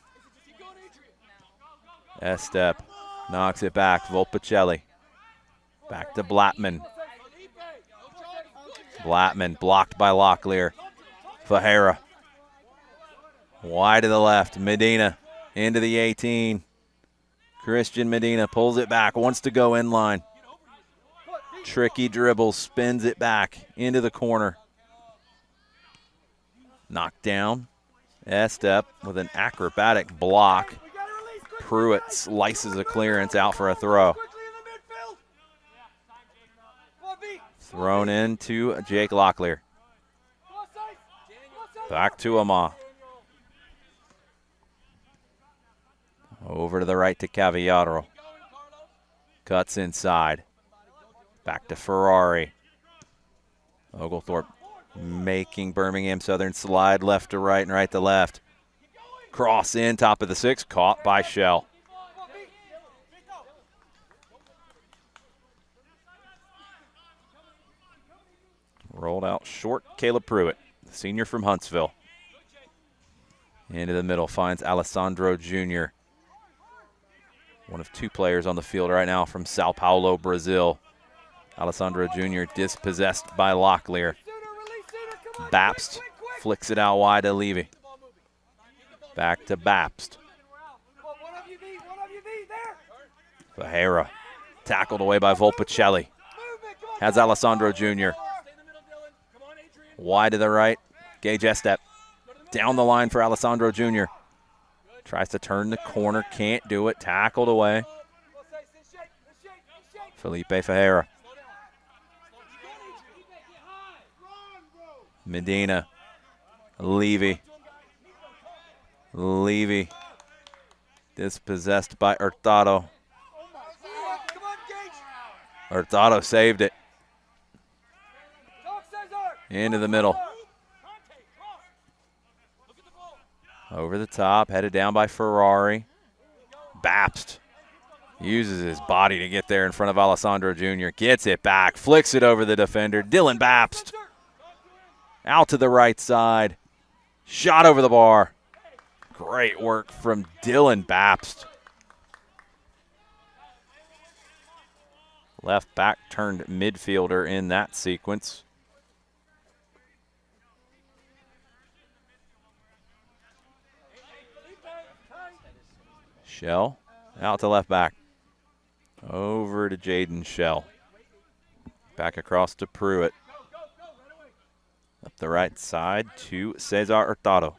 Estep knocks it back. Volpicelli. Back to Blattman. Blattman blocked by Locklear. Ferreira. Wide to the left. Medina into the 18. Christian Medina pulls it back. Wants to go in line. Tricky dribble. Spins it back into the corner. Knocked down. Estep with an acrobatic block. Pruitt slices a clearance out for a throw. Thrown in to Jake Locklear. Back to Ama. Over to the right to Cavallaro. Cuts inside. Back to Ferrari. Oglethorpe making Birmingham-Southern slide left to right and right to left. Cross in, top of the six, caught by Shell. Rolled out short, Caleb Pruitt, the senior from Huntsville. Into the middle, finds Alessandro Jr. One of two players on the field right now from Sao Paulo, Brazil. Alessandro Jr. dispossessed by Locklear. Babst flicks it out wide to Levy. Back to Babst. Ferreira tackled away by Volpicelli. Has Alessandro Jr. Wide to the right. Gage Estep. Down the line for Alessandro Jr. Tries to turn the corner, can't do it. Tackled away. Felipe Ferreira. Medina. Levy. Dispossessed by Hurtado. Hurtado saved it. Into the middle. Over the top, headed down by Ferrari. Bapst uses his body to get there in front of Alessandro Jr. Gets it back, flicks it over the defender. Dylan Bapst out to the right side. Shot over the bar. Great work from Dylan Bapst. Left back turned midfielder in that sequence. Shell out to left back. Over to Jaden Shell. Back across to Pruitt. Up the right side to Cesar Hurtado.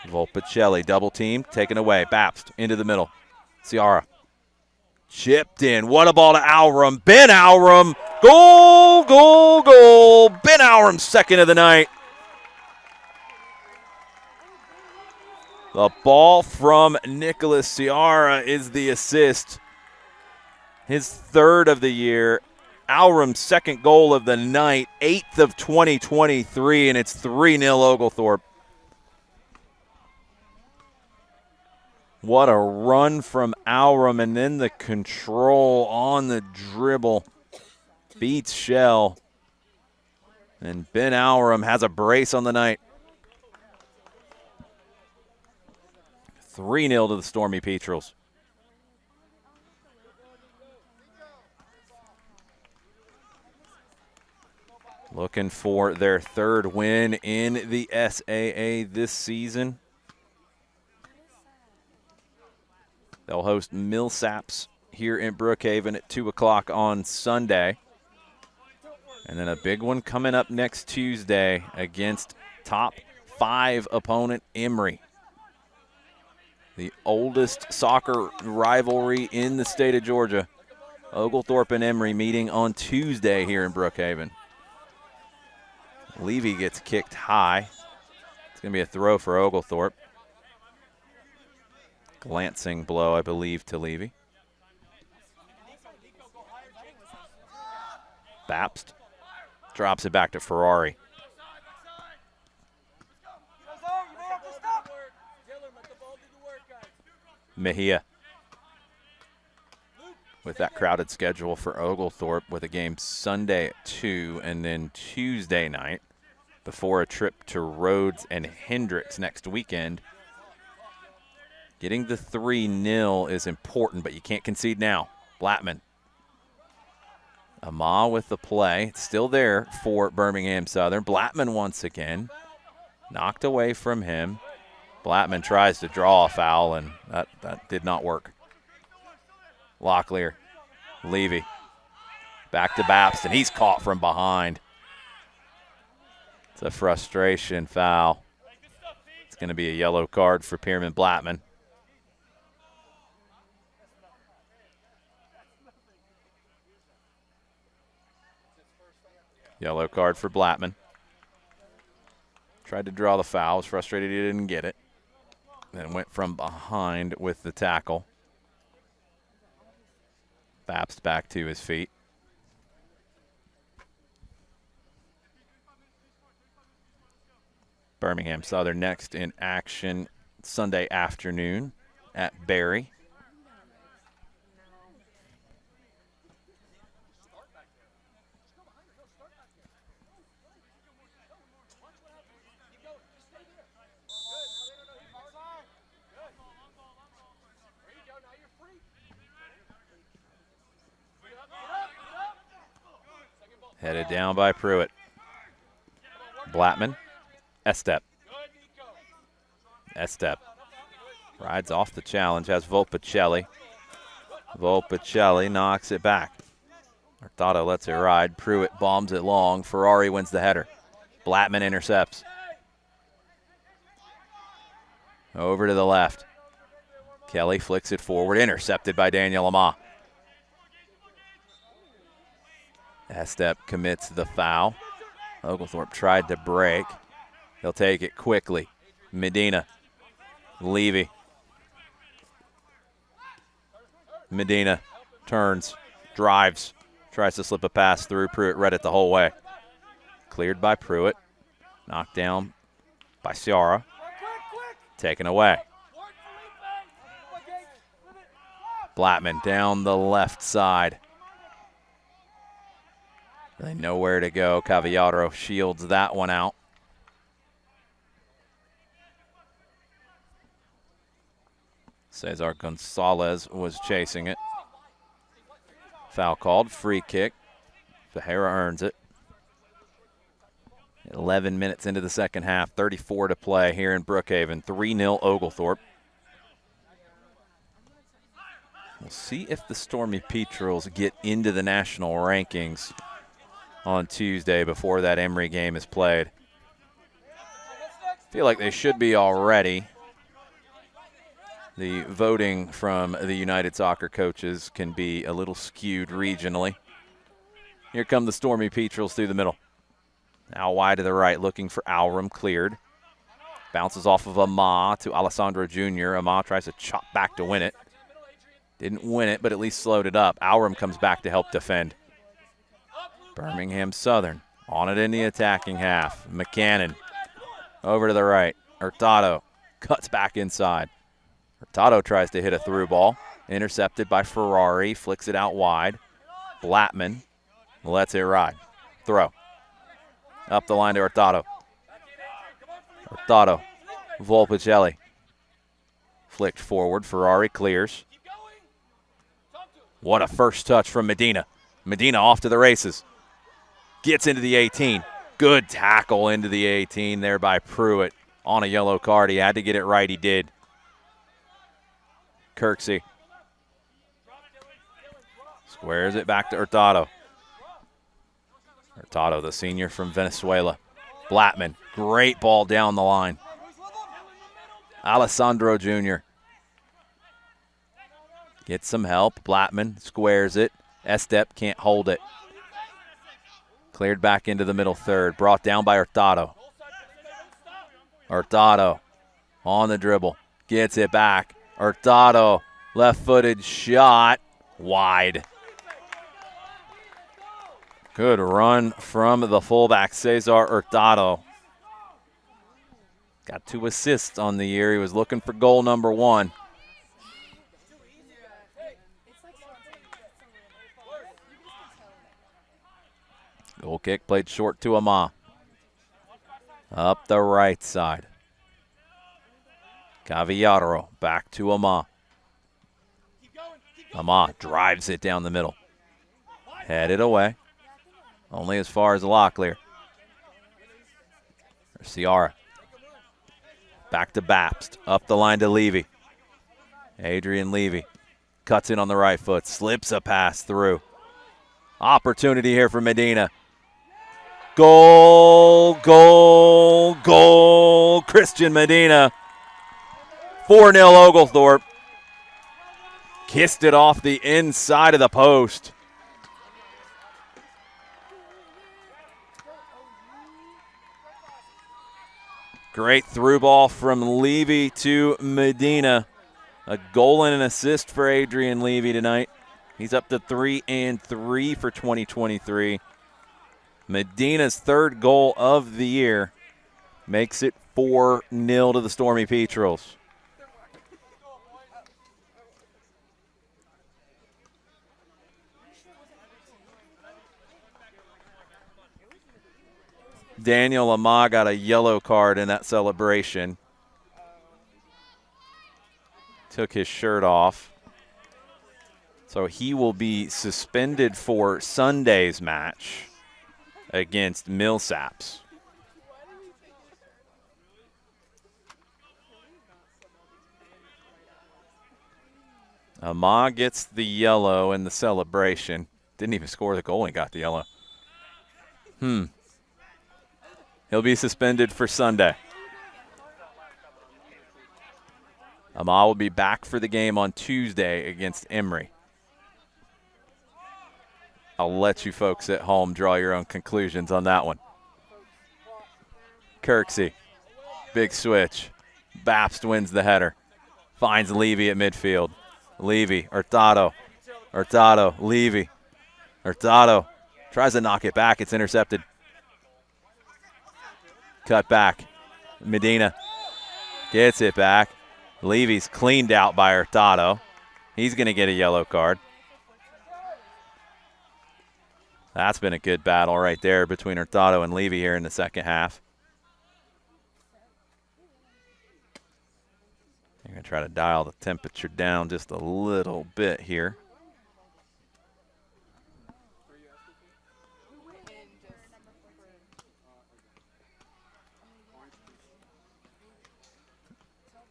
Volpicelli double team, taken away. Bapst into the middle. Ciara. Chipped in. What a ball to Alrum. Ben Alrum. Goal, goal, goal. Ben Alrum, second of the night. The ball from Nicholas Ciara is the assist. His third of the year. Alrum's second goal of the night, 8th of 2023, and it's 3-0 Oglethorpe. What a run from Alrum, and then the control on the dribble. Beats Shell. And Ben Alrum has a brace on the night. 3-0 to the Stormy Petrels. Looking for their third win in the SAA this season. They'll host Millsaps here in Brookhaven at 2 o'clock on Sunday. And then a big one coming up next Tuesday against top 5 opponent Emory. The oldest soccer rivalry in the state of Georgia. Oglethorpe and Emory meeting on Tuesday here in Brookhaven. Levy gets kicked high. It's going to be a throw for Oglethorpe. Glancing blow, I believe, to Levy. Bapst drops it back to Ferrari. Mejia. With that crowded schedule for Oglethorpe with a game Sunday at 2 and then Tuesday night before a trip to Rhodes and Hendricks next weekend. Getting the 3-0 is important, but you can't concede now. Blattman. Ama with the play. It's still there for Birmingham-Southern. Blattman once again. Knocked away from him. Blattman tries to draw a foul, and that did not work. Locklear. Levy. Back to Bapst, and he's caught from behind. It's a frustration foul. It's going to be a yellow card for Pierman Blattman. Yellow card for Blattman. Tried to draw the foul. Was frustrated he didn't get it. Then went from behind with the tackle. Bapst back to his feet. Birmingham-Southern next in action Sunday afternoon at Barry. Headed down by Pruitt. Blattman. Estep. Estep rides off the challenge, has Volpicelli. Volpicelli knocks it back. Hurtado lets it ride. Pruitt bombs it long. Ferrari wins the header. Blattman intercepts. Over to the left. Kelly flicks it forward, intercepted by Daniel Lamar. Estep commits the foul. Oglethorpe tried to break. He'll take it quickly. Medina. Levy. Medina turns, drives, tries to slip a pass through. Pruitt read it the whole way. Cleared by Pruitt. Knocked down by Ciara. Taken away. Blattman down the left side. They know where to go. Cavallaro shields that one out. Cesar Gonzalez was chasing it. Foul called, free kick. Ferreira earns it. 11 minutes into the second half, 34 to play here in Brookhaven. 3-0 Oglethorpe. We'll see if the Stormy Petrels get into the national rankings on Tuesday before that Emory game is played. Feel like they should be already. The voting from the United Soccer coaches can be a little skewed regionally. Here come the Stormy Petrels through the middle. Now wide to the right, looking for Alram, cleared. Bounces off of Ama to Alessandro Jr. Ama tries to chop back to win it. Didn't win it, but at least slowed it up. Alram comes back to help defend. Birmingham-Southern on it in the attacking half. McCannon over to the right. Hurtado cuts back inside. Hurtado tries to hit a through ball. Intercepted by Ferrari. Flicks it out wide. Blattman lets it ride. Throw. Up the line to Hurtado. Hurtado. Volpicelli. Flicked forward. Ferrari clears. What a first touch from Medina. Medina off to the races. Gets into the 18. Good tackle into the 18 there by Pruitt. On a yellow card. He had to get it right. He did. Kirksey. Squares it back to Hurtado. Hurtado, the senior from Venezuela. Blattman. Great ball down the line. Alessandro Jr. Gets some help. Blattman squares it. Estep can't hold it. Cleared back into the middle third. Brought down by Hurtado. Hurtado on the dribble. Gets it back. Hurtado, left-footed shot. Wide. Good run from the fullback, Cesar Hurtado. Got 2 assists on the year. He was looking for goal number 1. Goal kick played short to Ama. Up the right side. Cavallaro back to Ama. Ama drives it down the middle. Headed away. Only as far as Locklear. Ciara. Back to Bapst. Up the line to Levy. Adrian Levy. Cuts in on the right foot. Slips a pass through. Opportunity here for Medina. Goal, goal, goal. Christian Medina. 4-0 Oglethorpe. Kissed it off the inside of the post. Great through ball from Levy to Medina. A goal and an assist for Adrian Levy tonight. He's up to 3 and 3 for 2023. Medina's 3rd goal of the year makes it 4-0 to the Stormy Petrels. Daniel Ama got a yellow card in that celebration. Took his shirt off. So he will be suspended for Sunday's match against Millsaps. Ama gets the yellow in the celebration. Didn't even score the goal and got the yellow. He'll be suspended for Sunday. Amal will be back for the game on Tuesday against Emory. I'll let you folks at home draw your own conclusions on that one. Kirksey, big switch. Bapst wins the header. Finds Levy at midfield. Levy, Hurtado, Levy. Hurtado tries to knock it back. It's intercepted. Cut back. Medina gets it back. Levy's cleaned out by Hurtado. He's going to get a yellow card. That's been a good battle right there between Hurtado and Levy here in the second half. I'm going to try to dial the temperature down just a little bit here.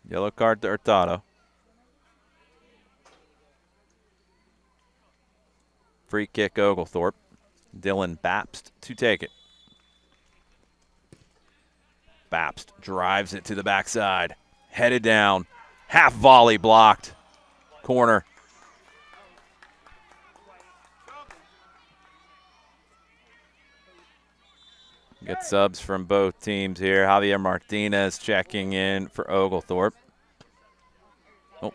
Yellow card to Hurtado. Free kick Oglethorpe. Dylan Bapst to take it. Bapst drives it to the backside. Headed down. Half volley blocked. Corner. Get subs from both teams here. Javier Martinez checking in for Oglethorpe. Oh.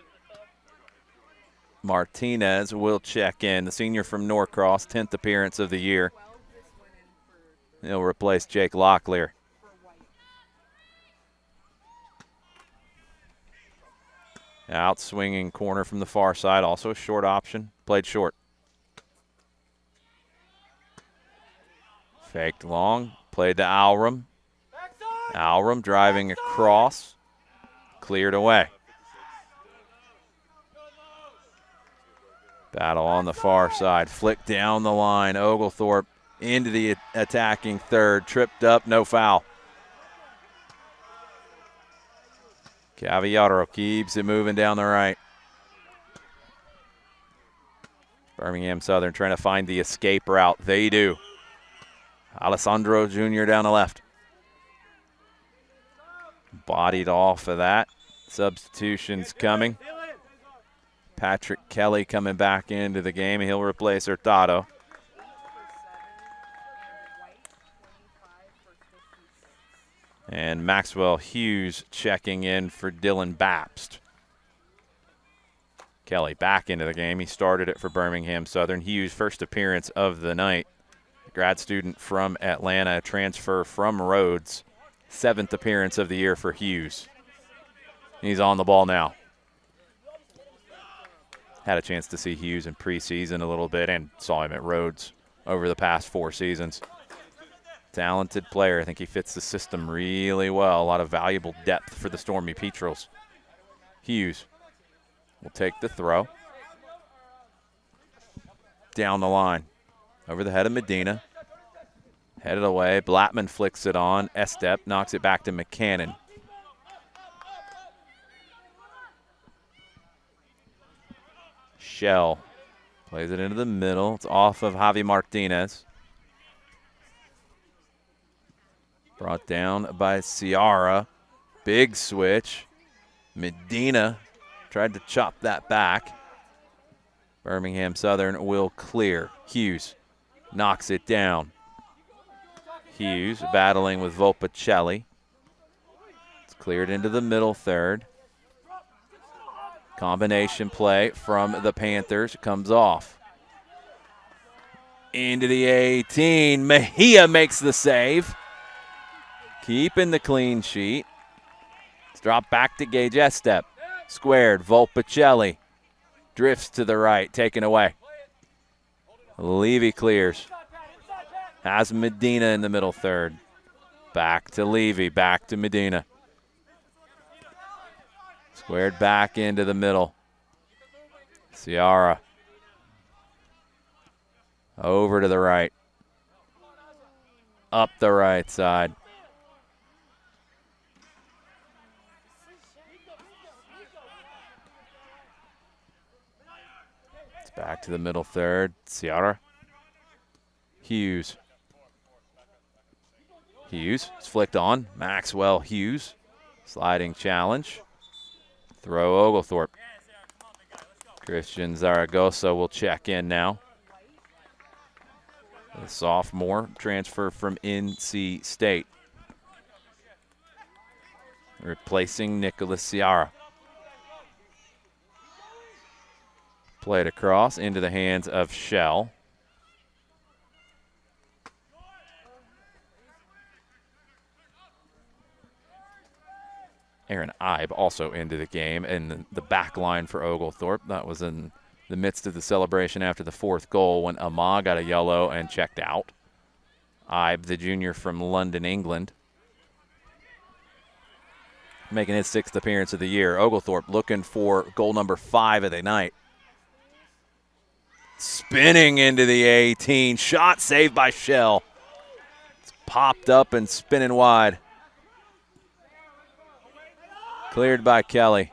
Martinez will check in. The senior from Norcross, 10th appearance of the year. He'll replace Jake Locklear. Out swinging corner from the far side. Also a short option. Played short. Faked long. Played to Alram. Alram driving across. Cleared away. Battle on the far side. Flick down the line. Oglethorpe into the attacking third. Tripped up. No foul. Cavallaro keeps it moving down the right. Birmingham-Southern trying to find the escape route. They do. Alessandro Jr. down the left. Bodied off of that. Substitutions coming. Patrick Kelly coming back into the game. He'll replace Hurtado. And Maxwell Hughes checking in for Dylan Bapst. Kelly back into the game. He started it for Birmingham-Southern. Hughes, first appearance of the night. Grad student from Atlanta, transfer from Rhodes. 7th appearance of the year for Hughes. He's on the ball now. Had a chance to see Hughes in preseason a little bit and saw him at Rhodes over the past 4 seasons. Talented player. I think he fits the system really well. A lot of valuable depth for the Stormy Petrels. Hughes will take the throw. Down the line. Over the head of Medina. Headed away. Blattman flicks it on. Estep knocks it back to McCannon. Shell plays it into the middle. It's off of Javi Martinez. Brought down by Ciara. Big switch. Medina tried to chop that back. Birmingham-Southern will clear. Hughes knocks it down. Hughes battling with Volpicelli. It's cleared into the middle third. Combination play from the Panthers comes off. Into the 18. Mejia makes the save. Keeping the clean sheet. It's dropped back to Gage Estep. Squared. Volpicelli drifts to the right. Taken away. Levy clears. Has Medina in the middle third. Back to Levy. Back to Medina. Squared back into the middle. Ciara. Over to the right. Up the right side. It's back to the middle third. Ciara. Hughes. Hughes is flicked on. Maxwell Hughes. Sliding challenge. Throw Oglethorpe. Christian Zaragoza will check in now. The sophomore transfer from NC State. Replacing Nicholas Ciara. Played across into the hands of Shell. Aaron Ibe also into the game, and the back line for Oglethorpe. That was in the midst of the celebration after the fourth goal when Amah got a yellow and checked out. Ibe, the junior from London, England, making his 6th appearance of the year. Oglethorpe looking for goal number 5 of the night. Spinning into the 18. Shot saved by Shell. It's popped up and spinning wide. Cleared by Kelly.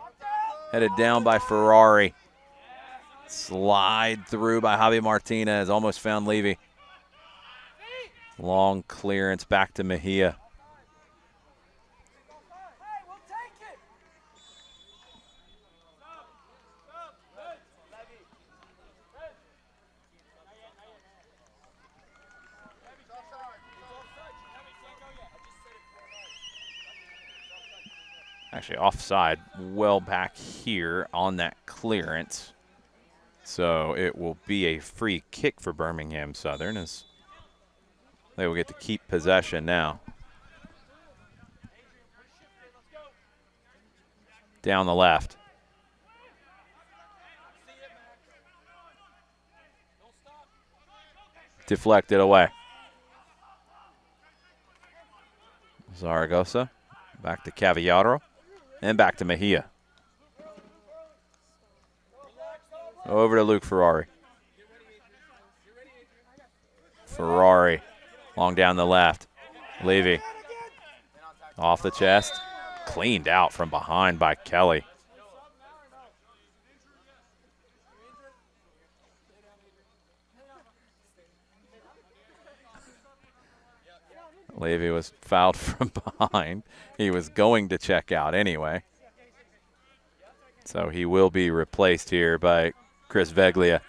Headed down by Ferrari. Slide through by Javi Martinez. Almost found Levy. Long clearance back to Mejia. Actually offside well back here on that clearance. So it will be a free kick for Birmingham-Southern as they will get to keep possession now. Down the left. Deflected away. Zaragoza back to Cavallaro. And back to Mejia. Over to Luke Ferrari. Ferrari, long down the left. Levy, off the chest. Cleaned out from behind by Kelly. Levy was fouled from behind. He was going to check out anyway. So he will be replaced here by Chris Veglia.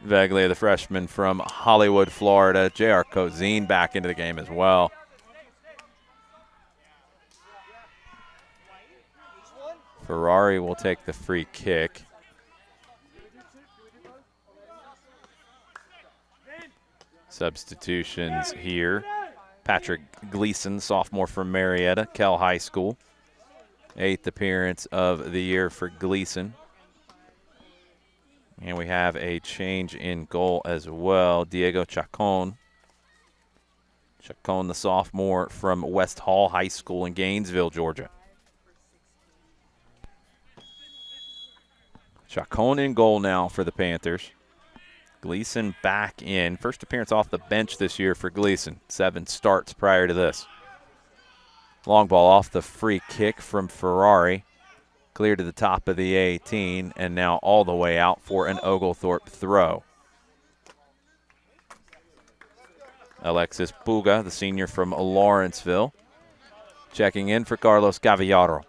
Veglia, the freshman from Hollywood, Florida. J.R. Cozine back into the game as well. Ferrari will take the free kick. Substitutions here. Patrick Gleason, sophomore from Marietta, Kell High School. 8th appearance of the year for Gleason. And we have a change in goal as well. Diego Chacon. Chacon, the sophomore from West Hall High School in Gainesville, Georgia. Chacon in goal now for the Panthers. Gleason back in. First appearance off the bench this year for Gleason. 7 starts prior to this. Long ball off the free kick from Ferrari. Clear to the top of the 18, and now all the way out for an Oglethorpe throw. Alexis Puga, the senior from Lawrenceville, checking in for Carlos Cavallaro.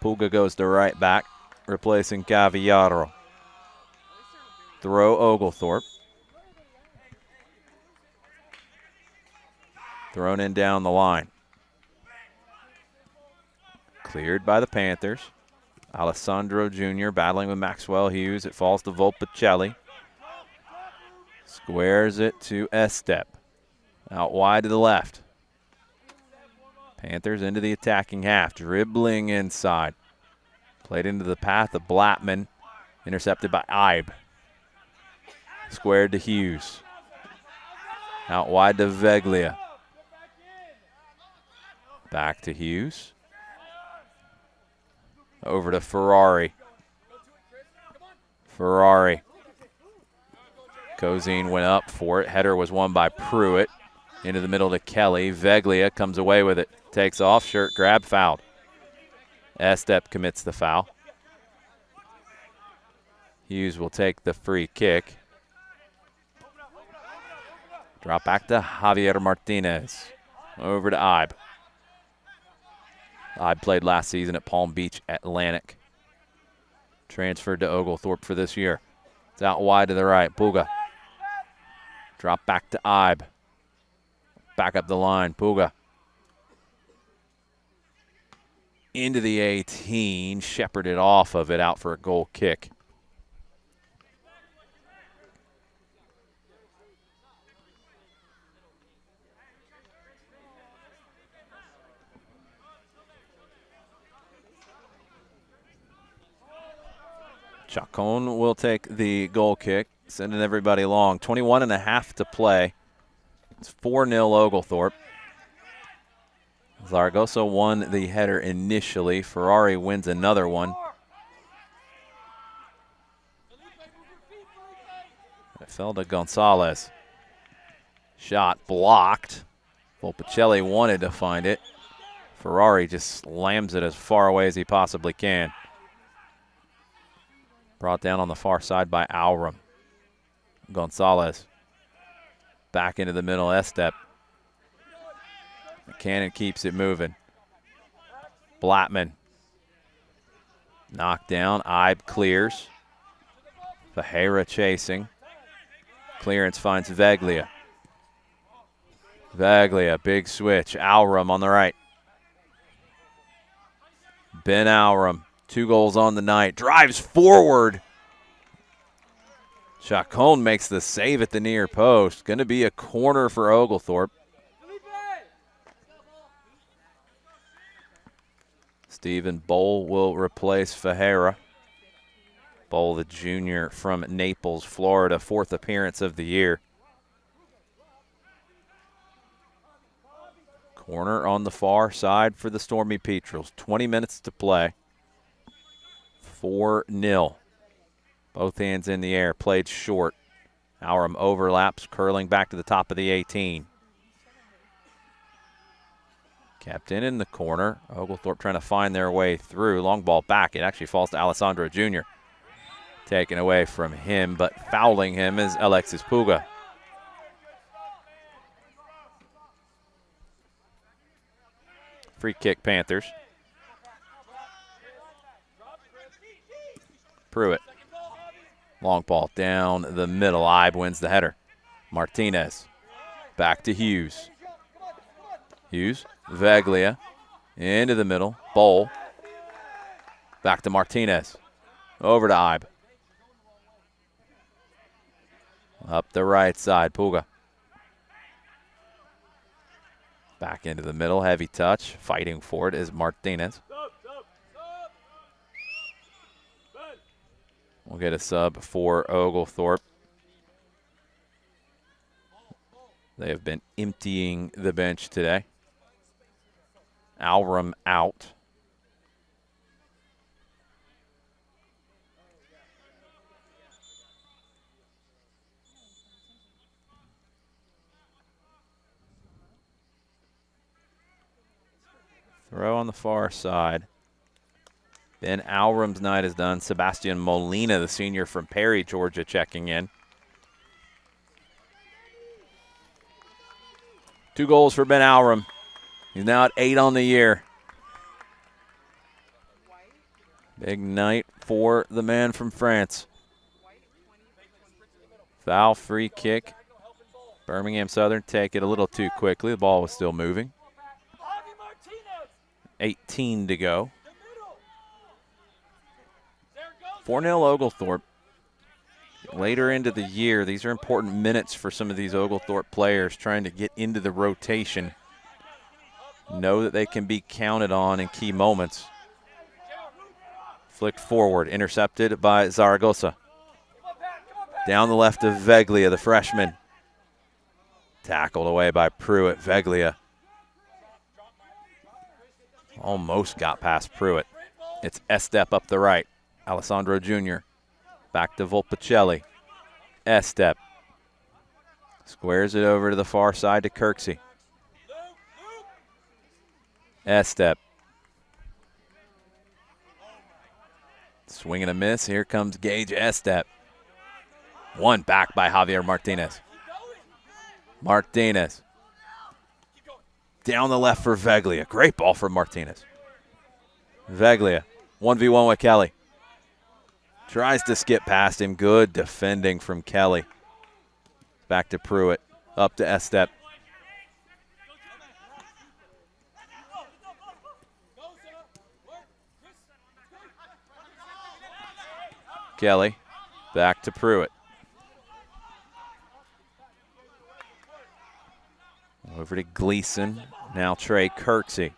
Puga goes to right back, replacing Cavallaro. Throw Oglethorpe. Thrown in down the line. Cleared by the Panthers. Alessandro Jr. battling with Maxwell Hughes. It falls to Volpicelli. Squares it to Estep. Out wide to the left. Panthers into the attacking half. Dribbling inside. Played into the path of Blattman. Intercepted by Ibe. Squared to Hughes. Out wide to Veglia. Back to Hughes. Over to Ferrari. Ferrari. Cozine went up for it. Header was won by Pruitt. Into the middle to Kelly. Veglia comes away with it. Takes off, shirt grab, fouled. Estep commits the foul. Hughes will take the free kick. Drop back to Javier Martinez. Over to Ibe. I played last season at Palm Beach Atlantic. Transferred to Oglethorpe for this year. It's out wide to the right. Puga. Drop back to Ibe. Back up the line. Puga. Into the 18. Shepherded off of it, out for a goal kick. Chacon will take the goal kick, sending everybody along. 21 and a half to play. It's 4-0 Oglethorpe. Zaragoza won the header initially. Ferrari wins another one. It fell to Gonzalez. Shot blocked. Volpicelli wanted to find it. Ferrari just slams it as far away as he possibly can. Brought down on the far side by Alram. Gonzalez. Back into the middle, Estep. Cannon keeps it moving. Blattman. Knocked down. Ibe clears. Fajera chasing. Clearance finds Veglia. Veglia, big switch. Alram on the right. Ben Alram. 2 goals on the night. Drives forward. Chacon makes the save at the near post. Going to be a corner for Oglethorpe. Stephen Bowl will replace Fajera. Bowl, the junior from Naples, Florida, 4th appearance of the year. Corner on the far side for the Stormy Petrels. 20 minutes to play. 4-0. Both hands in the air, played short. Alram overlaps, curling back to the top of the 18. Kept in the corner. Oglethorpe trying to find their way through. Long ball back. It actually falls to Alessandro Jr. Taken away from him, but fouling him is Alexis Puga. Free kick, Panthers. Pruitt. Long ball down the middle. Ibe wins the header. Martinez. Back to Hughes. Hughes. Veglia. Into the middle. Bowl. Back to Martinez. Over to Ibe. Up the right side. Puga. Back into the middle. Heavy touch. Fighting for it is Martinez. We'll get a sub for Oglethorpe. They have been emptying the bench today. Alram out. Throw on the far side. Ben Alram's night is done. Sebastian Molina, the senior from Perry, Georgia, checking in. 2 goals for Ben Alram. He's now at 8 on the year. Big night for the man from France. Foul, free kick. Birmingham-Southern take it a little too quickly. The ball was still moving. 18 to go. 4-0 Oglethorpe. Later into the year, these are important minutes for some of these Oglethorpe players trying to get into the rotation. Know that they can be counted on in key moments. Flicked forward, intercepted by Zaragoza. Down the left of Veglia, the freshman. Tackled away by Pruitt. Veglia almost got past Pruitt. It's Estep up the right. Alessandro Jr. Back to Volpicelli. Estep. Squares it over to the far side to Kirksey. Estep. Swing and a miss. Here comes Gage Estep. One back by Javier Martinez. Martinez. Down the left for Veglia. Great ball from Martinez. Veglia, 1v1 with Kelly. Tries to skip past him. Good defending from Kelly. Back to Pruitt. Up to Estep. Kelly. Back to Pruitt. Over to Gleason. Now Trey Kirksey.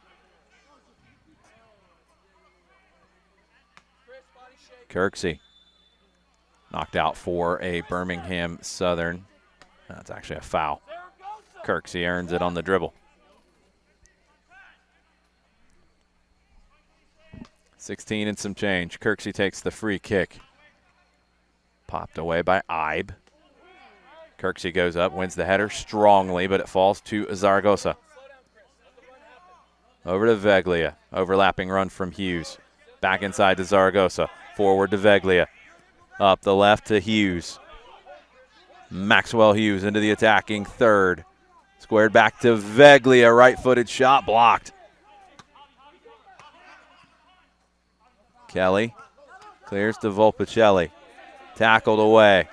Kirksey knocked out for a Birmingham-Southern. That's actually a foul. Kirksey earns it on the dribble. 16 and some change. Kirksey takes the free kick. Popped away by Ibe. Kirksey goes up, wins the header strongly, but it falls to Zaragoza. Over to Veglia. Overlapping run from Hughes. Back inside to Zaragoza. Forward to Veglia. Up the left to Hughes. Maxwell Hughes into the attacking third. Squared back to Veglia. Right-footed shot blocked. Kelly clears to Volpicelli. Tackled away.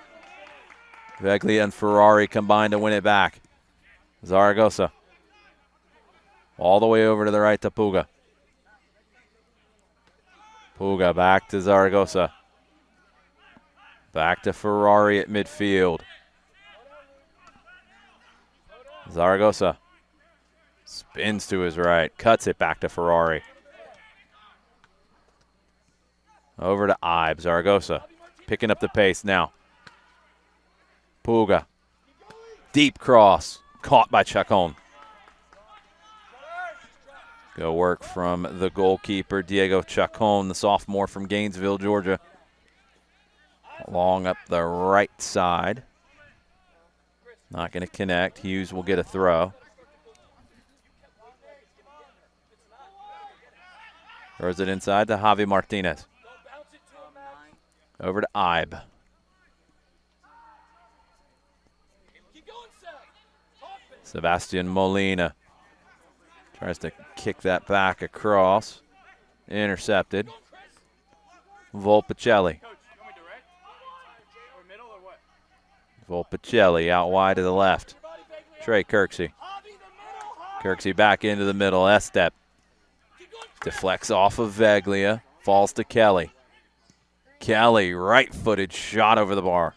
Veglia and Ferrari combine to win it back. Zaragoza. All the way over to the right to Puga. Puga back to Zaragoza. Back to Ferrari at midfield. Zaragoza spins to his right. Cuts it back to Ferrari. Over to Ibe. Zaragoza picking up the pace now. Puga. Deep cross. Caught by Chacon. Go work from the goalkeeper, Diego Chacon, the sophomore from Gainesville, Georgia. Long up the right side. Not going to connect. Hughes will get a throw. Throws it inside to Javi Martinez. Over to Ibe. Sebastian Molina tries to kick that back across. Intercepted. Volpicelli. Volpicelli out wide to the left. Trey Kirksey. Kirksey back into the middle. Estep. Deflects off of Veglia. Falls to Kelly. Kelly, right-footed shot over the bar.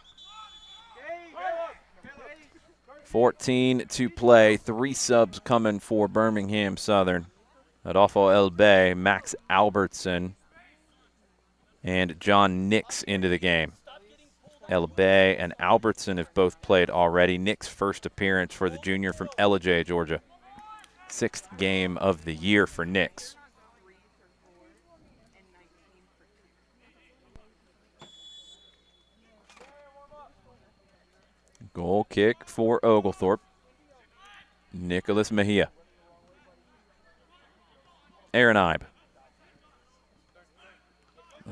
14 to play. 3 subs coming for Birmingham-Southern. Adolfo Elbe, Max Albertson, and John Nix into the game. Elbe and Albertson have both played already. Nick's first appearance for the junior from Ellijay, Georgia. 6th game of the year for Nix. Goal kick for Oglethorpe. Nicholas Mejia. Aaron Ibe.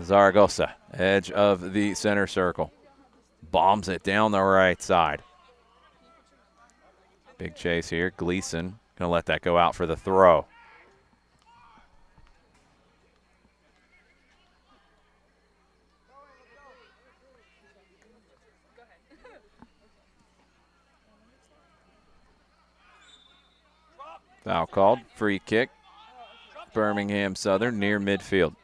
Zaragoza, edge of the center circle. Bombs it down the right side. Big chase here. Gleason going to let that go out for the throw. Foul called. Free kick. Birmingham-Southern near midfield.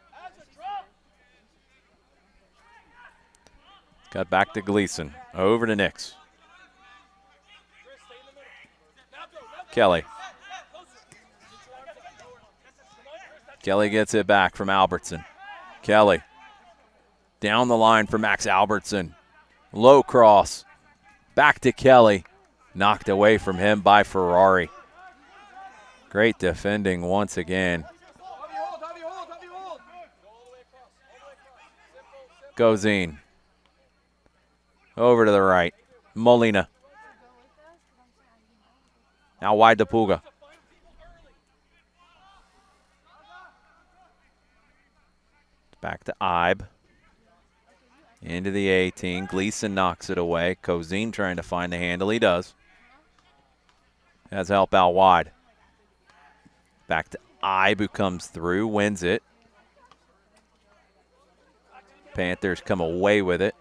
Got back to Gleason. Over to Nix. Kelly. Kelly gets it back from Albertson. Kelly. Down the line for Max Albertson. Low cross. Back to Kelly. Knocked away from him by Ferrari. Great defending once again. Gozine. Over to the right. Molina. Now wide to Puga. Back to Ibe. Into the 18. Gleason knocks it away. Gozine trying to find the handle. He does. Has help out wide. Back to Ibe, who comes through, wins it. Panthers come away with it.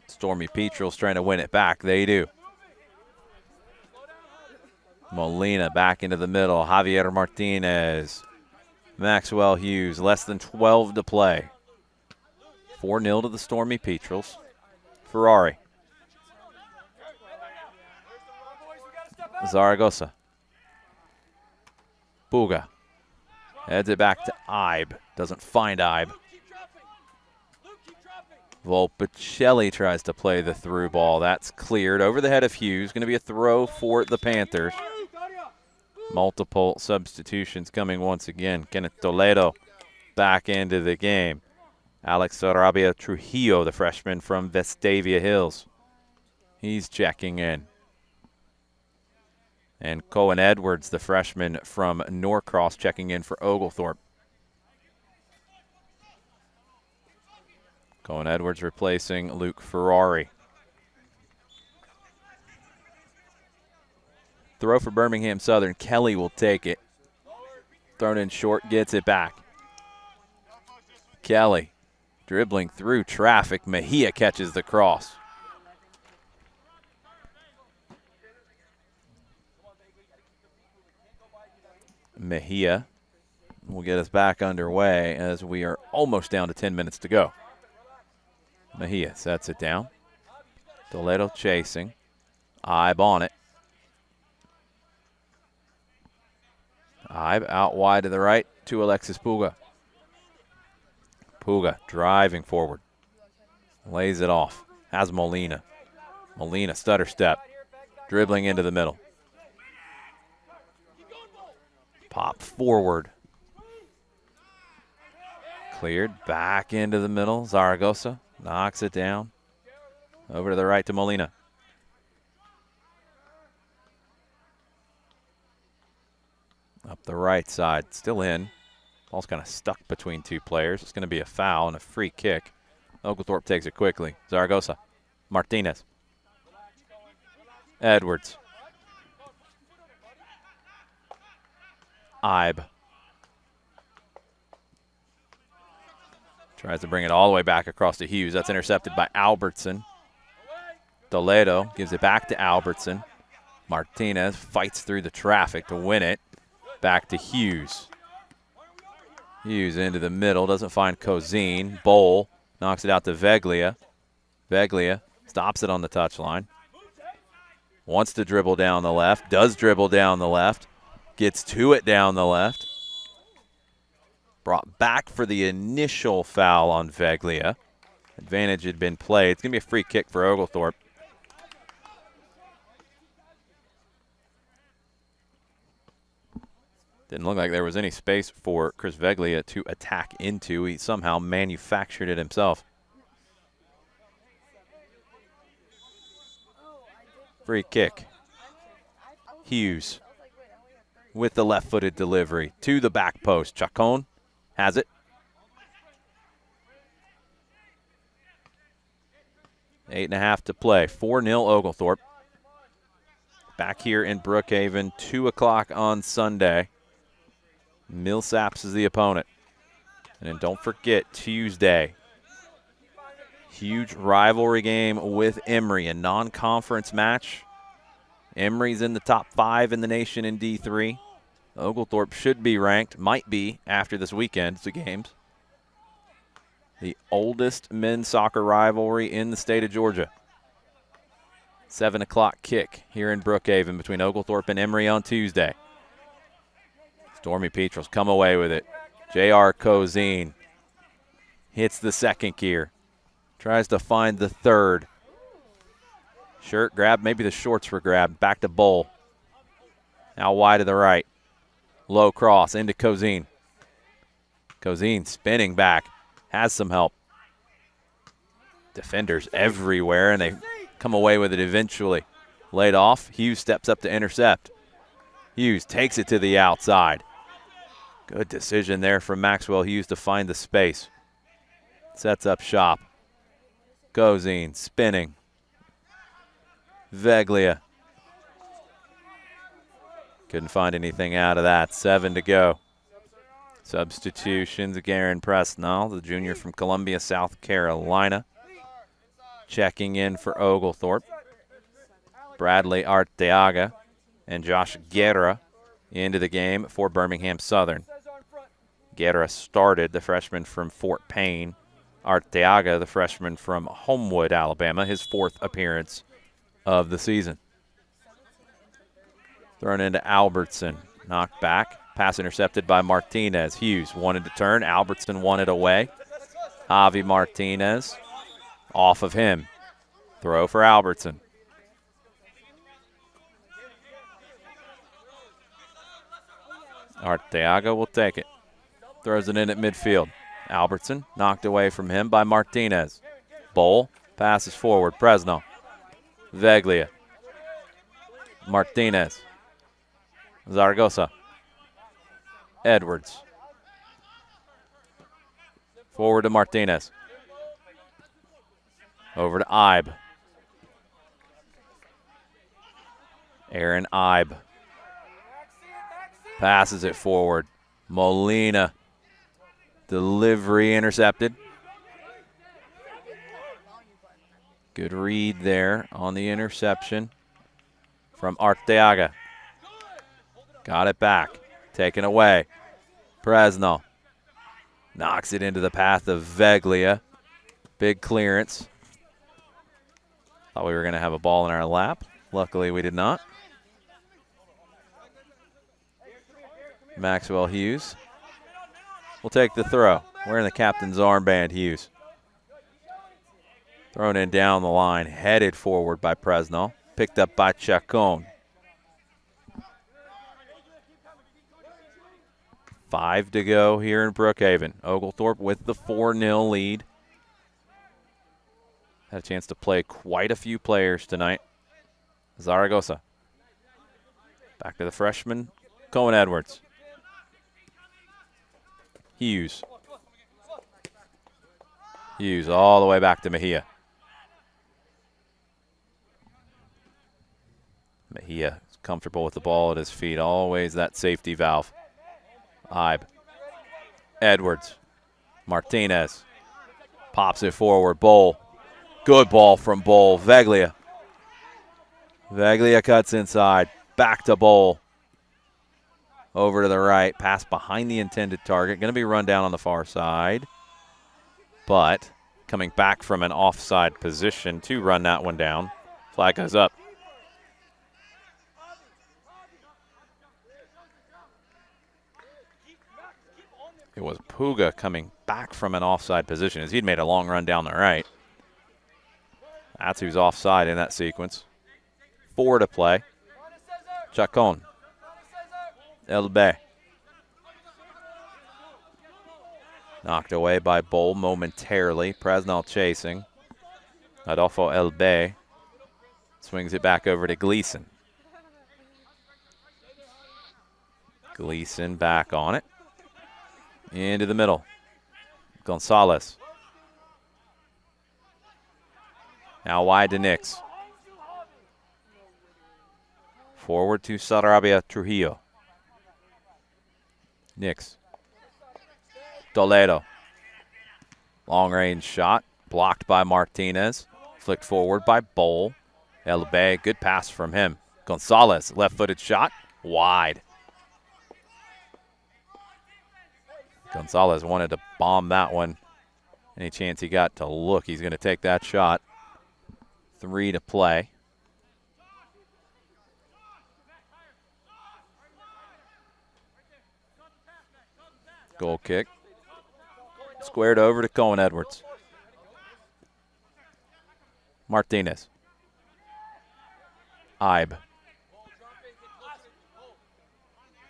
Stormy Petrel's trying to win it back. They do. Molina back into the middle. Javier Martinez. Maxwell Hughes, less than 12 to play. 4-0 to the Stormy Petrels. Ferrari. Zaragoza. Puga. Heads it back to Ibe. Doesn't find Ibe. Volpicelli tries to play the through ball. That's cleared over the head of Hughes. Going to be a throw for the Panthers. Multiple substitutions coming once again. Kenneth Toledo back into the game. Alex Sarabia Trujillo, the freshman from Vestavia Hills. He's checking in. And Cohen Edwards, the freshman from Norcross, checking in for Oglethorpe. Cohen Edwards replacing Luke Ferrari. Throw for Birmingham-Southern. Kelly will take it. Thrown in short, gets it back. Kelly dribbling through traffic. Mejia catches the cross. Mejia will get us back underway as we are almost down to 10 minutes to go. Mejia sets it down. Toledo chasing. Ibe on it. Ibe out wide to the right to Alexis Puga. Puga driving forward. Lays it off. Has Molina. Molina stutter step. Dribbling into the middle. Pop forward. Cleared back into the middle. Zaragoza knocks it down. Over to the right to Molina. Up the right side, still in. Ball's kind of stuck between two players. It's going to be a foul and a free kick. Oglethorpe takes it quickly. Zaragoza. Martinez. Edwards. Ibe. Tries to bring it all the way back across to Hughes. That's intercepted by Albertson. Toledo gives it back to Albertson. Martinez fights through the traffic to win it. Back to Hughes. Hughes into the middle. Doesn't find Cozine. Bowl knocks it out to Veglia. Veglia stops it on the touchline. Wants to dribble down the left. Does dribble down the left. Gets to it down the left. Brought back for the initial foul on Veglia. Advantage had been played. It's going to be a free kick for Oglethorpe. Didn't look like there was any space for Chris Veglia to attack into. He somehow manufactured it himself. Free kick. Hughes with the left-footed delivery to the back post. Chacon has it. 8.5 to play. 4-0 Oglethorpe. Back here in Brookhaven, 2 o'clock on Sunday. Millsaps is the opponent. And then don't forget, Tuesday, huge rivalry game with Emory, a non-conference match. Emory's in the top 5 in the nation in D3. Oglethorpe should be ranked, might be, after this weekend's games. The oldest men's soccer rivalry in the state of Georgia. 7 o'clock kick here in Brookhaven between Oglethorpe and Emory on Tuesday. Stormy Petrels come away with it. J.R. Cozine hits the second gear. Tries to find the third. Shirt grab, maybe the shorts were grabbed. Back to Bowl. Now wide to the right. Low cross into Cozine. Cozine spinning back. Has some help. Defenders everywhere, and they come away with it eventually. Laid off. Hughes steps up to intercept. Hughes takes it to the outside. Good decision there from Maxwell Hughes to find the space. Sets up shop. Cozine spinning. Veglia. Couldn't find anything out of that. 7 to go. Substitutions, Garen Presnell, the junior from Columbia, South Carolina. Checking in for Oglethorpe. Bradley Arteaga and Josh Guerra into the game for Birmingham-Southern. Guerra started, the freshman from Fort Payne. Arteaga, the freshman from Homewood, Alabama, his 4th appearance of the season. Thrown into Albertson, knocked back. Pass intercepted by Martinez. Hughes wanted to turn. Albertson wanted away. Javi Martinez off of him. Throw for Albertson. Arteaga will take it. Throws it in at midfield. Albertson knocked away from him by Martinez. Bowl passes forward. Presnell. Veglia. Martinez. Zaragoza. Edwards. Forward to Martinez. Over to Ibe. Aaron Ibe. Passes it forward. Molina. Delivery intercepted. Good read there on the interception from Arteaga. Got it back. Taken away. Presnell knocks it into the path of Veglia. Big clearance. Thought we were going to have a ball in our lap. Luckily, we did not. Maxwell Hughes will take the throw. Wearing the captain's armband, Hughes. Thrown in down the line, headed forward by Presnell. Picked up by Chacon. 5 to go here in Brookhaven. Oglethorpe with the 4-0 lead. Had a chance to play quite a few players tonight. Zaragoza. Back to the freshman, Cohen Edwards. Hughes. Hughes all the way back to Mejia. Mejia is comfortable with the ball at his feet. Always that safety valve. Ibe. Edwards. Martinez. Pops it forward. Bowl. Good ball from Bowl. Veglia. Veglia cuts inside. Back to Bowl. Over to the right. Pass behind the intended target. Going to be run down on the far side. But coming back from an offside position to run that one down. Flag goes up. It was Puga coming back from an offside position as he'd made a long run down the right. That's who's offside in that sequence. 4 to play. Chacon. Elbe. Knocked away by Bowl momentarily. Presnell chasing. Adolfo Elbe swings it back over to Gleason. Gleason back on it. Into the middle. Gonzalez. Now wide to Nix. Forward to Sarabia Trujillo. Nix. Toledo. Long range shot. Blocked by Martinez. Flicked forward by Bowl. Elbe. Good pass from him. Gonzalez. Left footed shot. Wide. Gonzalez wanted to bomb that one. Any chance he got to look, he's going to take that shot. 3 to play. Goal kick. Squared over to Cohen Edwards. Martinez. Ibe.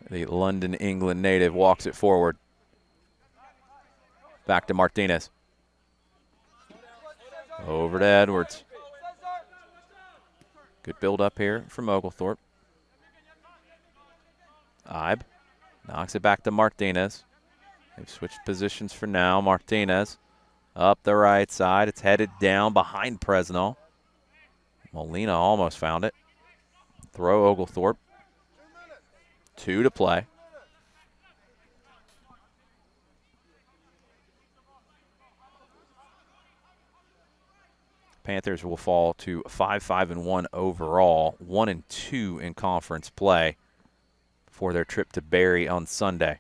The London, England native walks it forward. Back to Martinez. Over to Edwards. Good build up here from Oglethorpe. Ibe knocks it back to Martinez. They've switched positions for now. Martinez up the right side. It's headed down behind Presnell. Molina almost found it. Throw Oglethorpe. 2 to play. Panthers will fall to 5-5-1 overall, 1-2 in conference play for their trip to Barry on Sunday.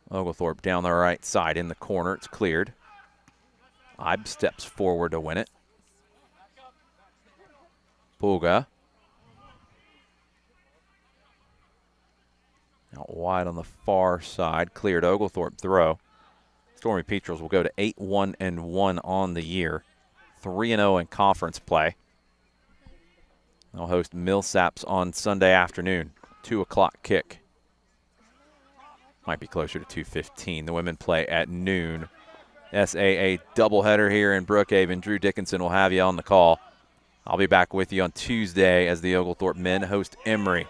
Oglethorpe down the right side in the corner. It's cleared. Ibe steps forward to win it. Puga. Out wide on the far side. Cleared. Oglethorpe throw. Stormy Petrels will go to 8-1-1 on the year. 3-0 in conference play. They'll host Millsaps on Sunday afternoon. 2 o'clock kick. Might be closer to 2:15. The women play at noon. SAA doubleheader here in Brookhaven. Drew Dickinson will have you on the call. I'll be back with you on Tuesday as the Oglethorpe men host Emory.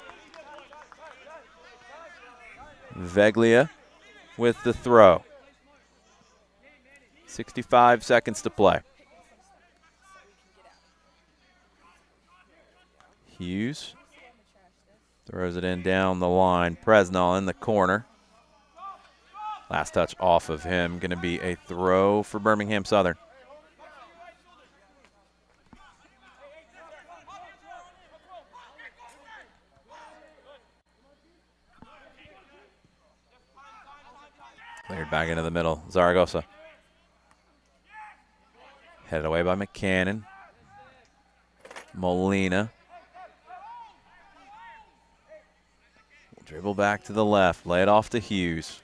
Veglia with the throw. 65 seconds to play. Hughes throws it in down the line. Presnell in the corner. Last touch off of him. Going to be a throw for Birmingham-Southern. Cleared back into the middle. Zaragoza. Headed away by McCannon. Molina. Dribble back to the left. Lay it off to Hughes.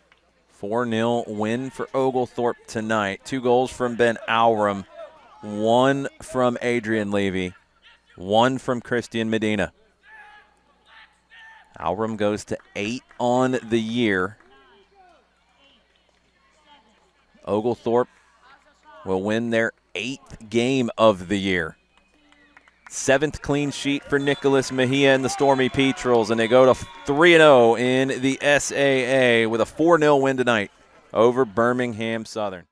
4-0 win for Oglethorpe tonight. 2 goals from Ben Alram. 1 from Adrian Levy. 1 from Christian Medina. Alram goes to 8 on the year. Oglethorpe will win their 8th game of the year. 7th clean sheet for Nicholas Mejia and the Stormy Petrels, and they go to 3-0 in the SAA with a 4-0 win tonight over Birmingham-Southern.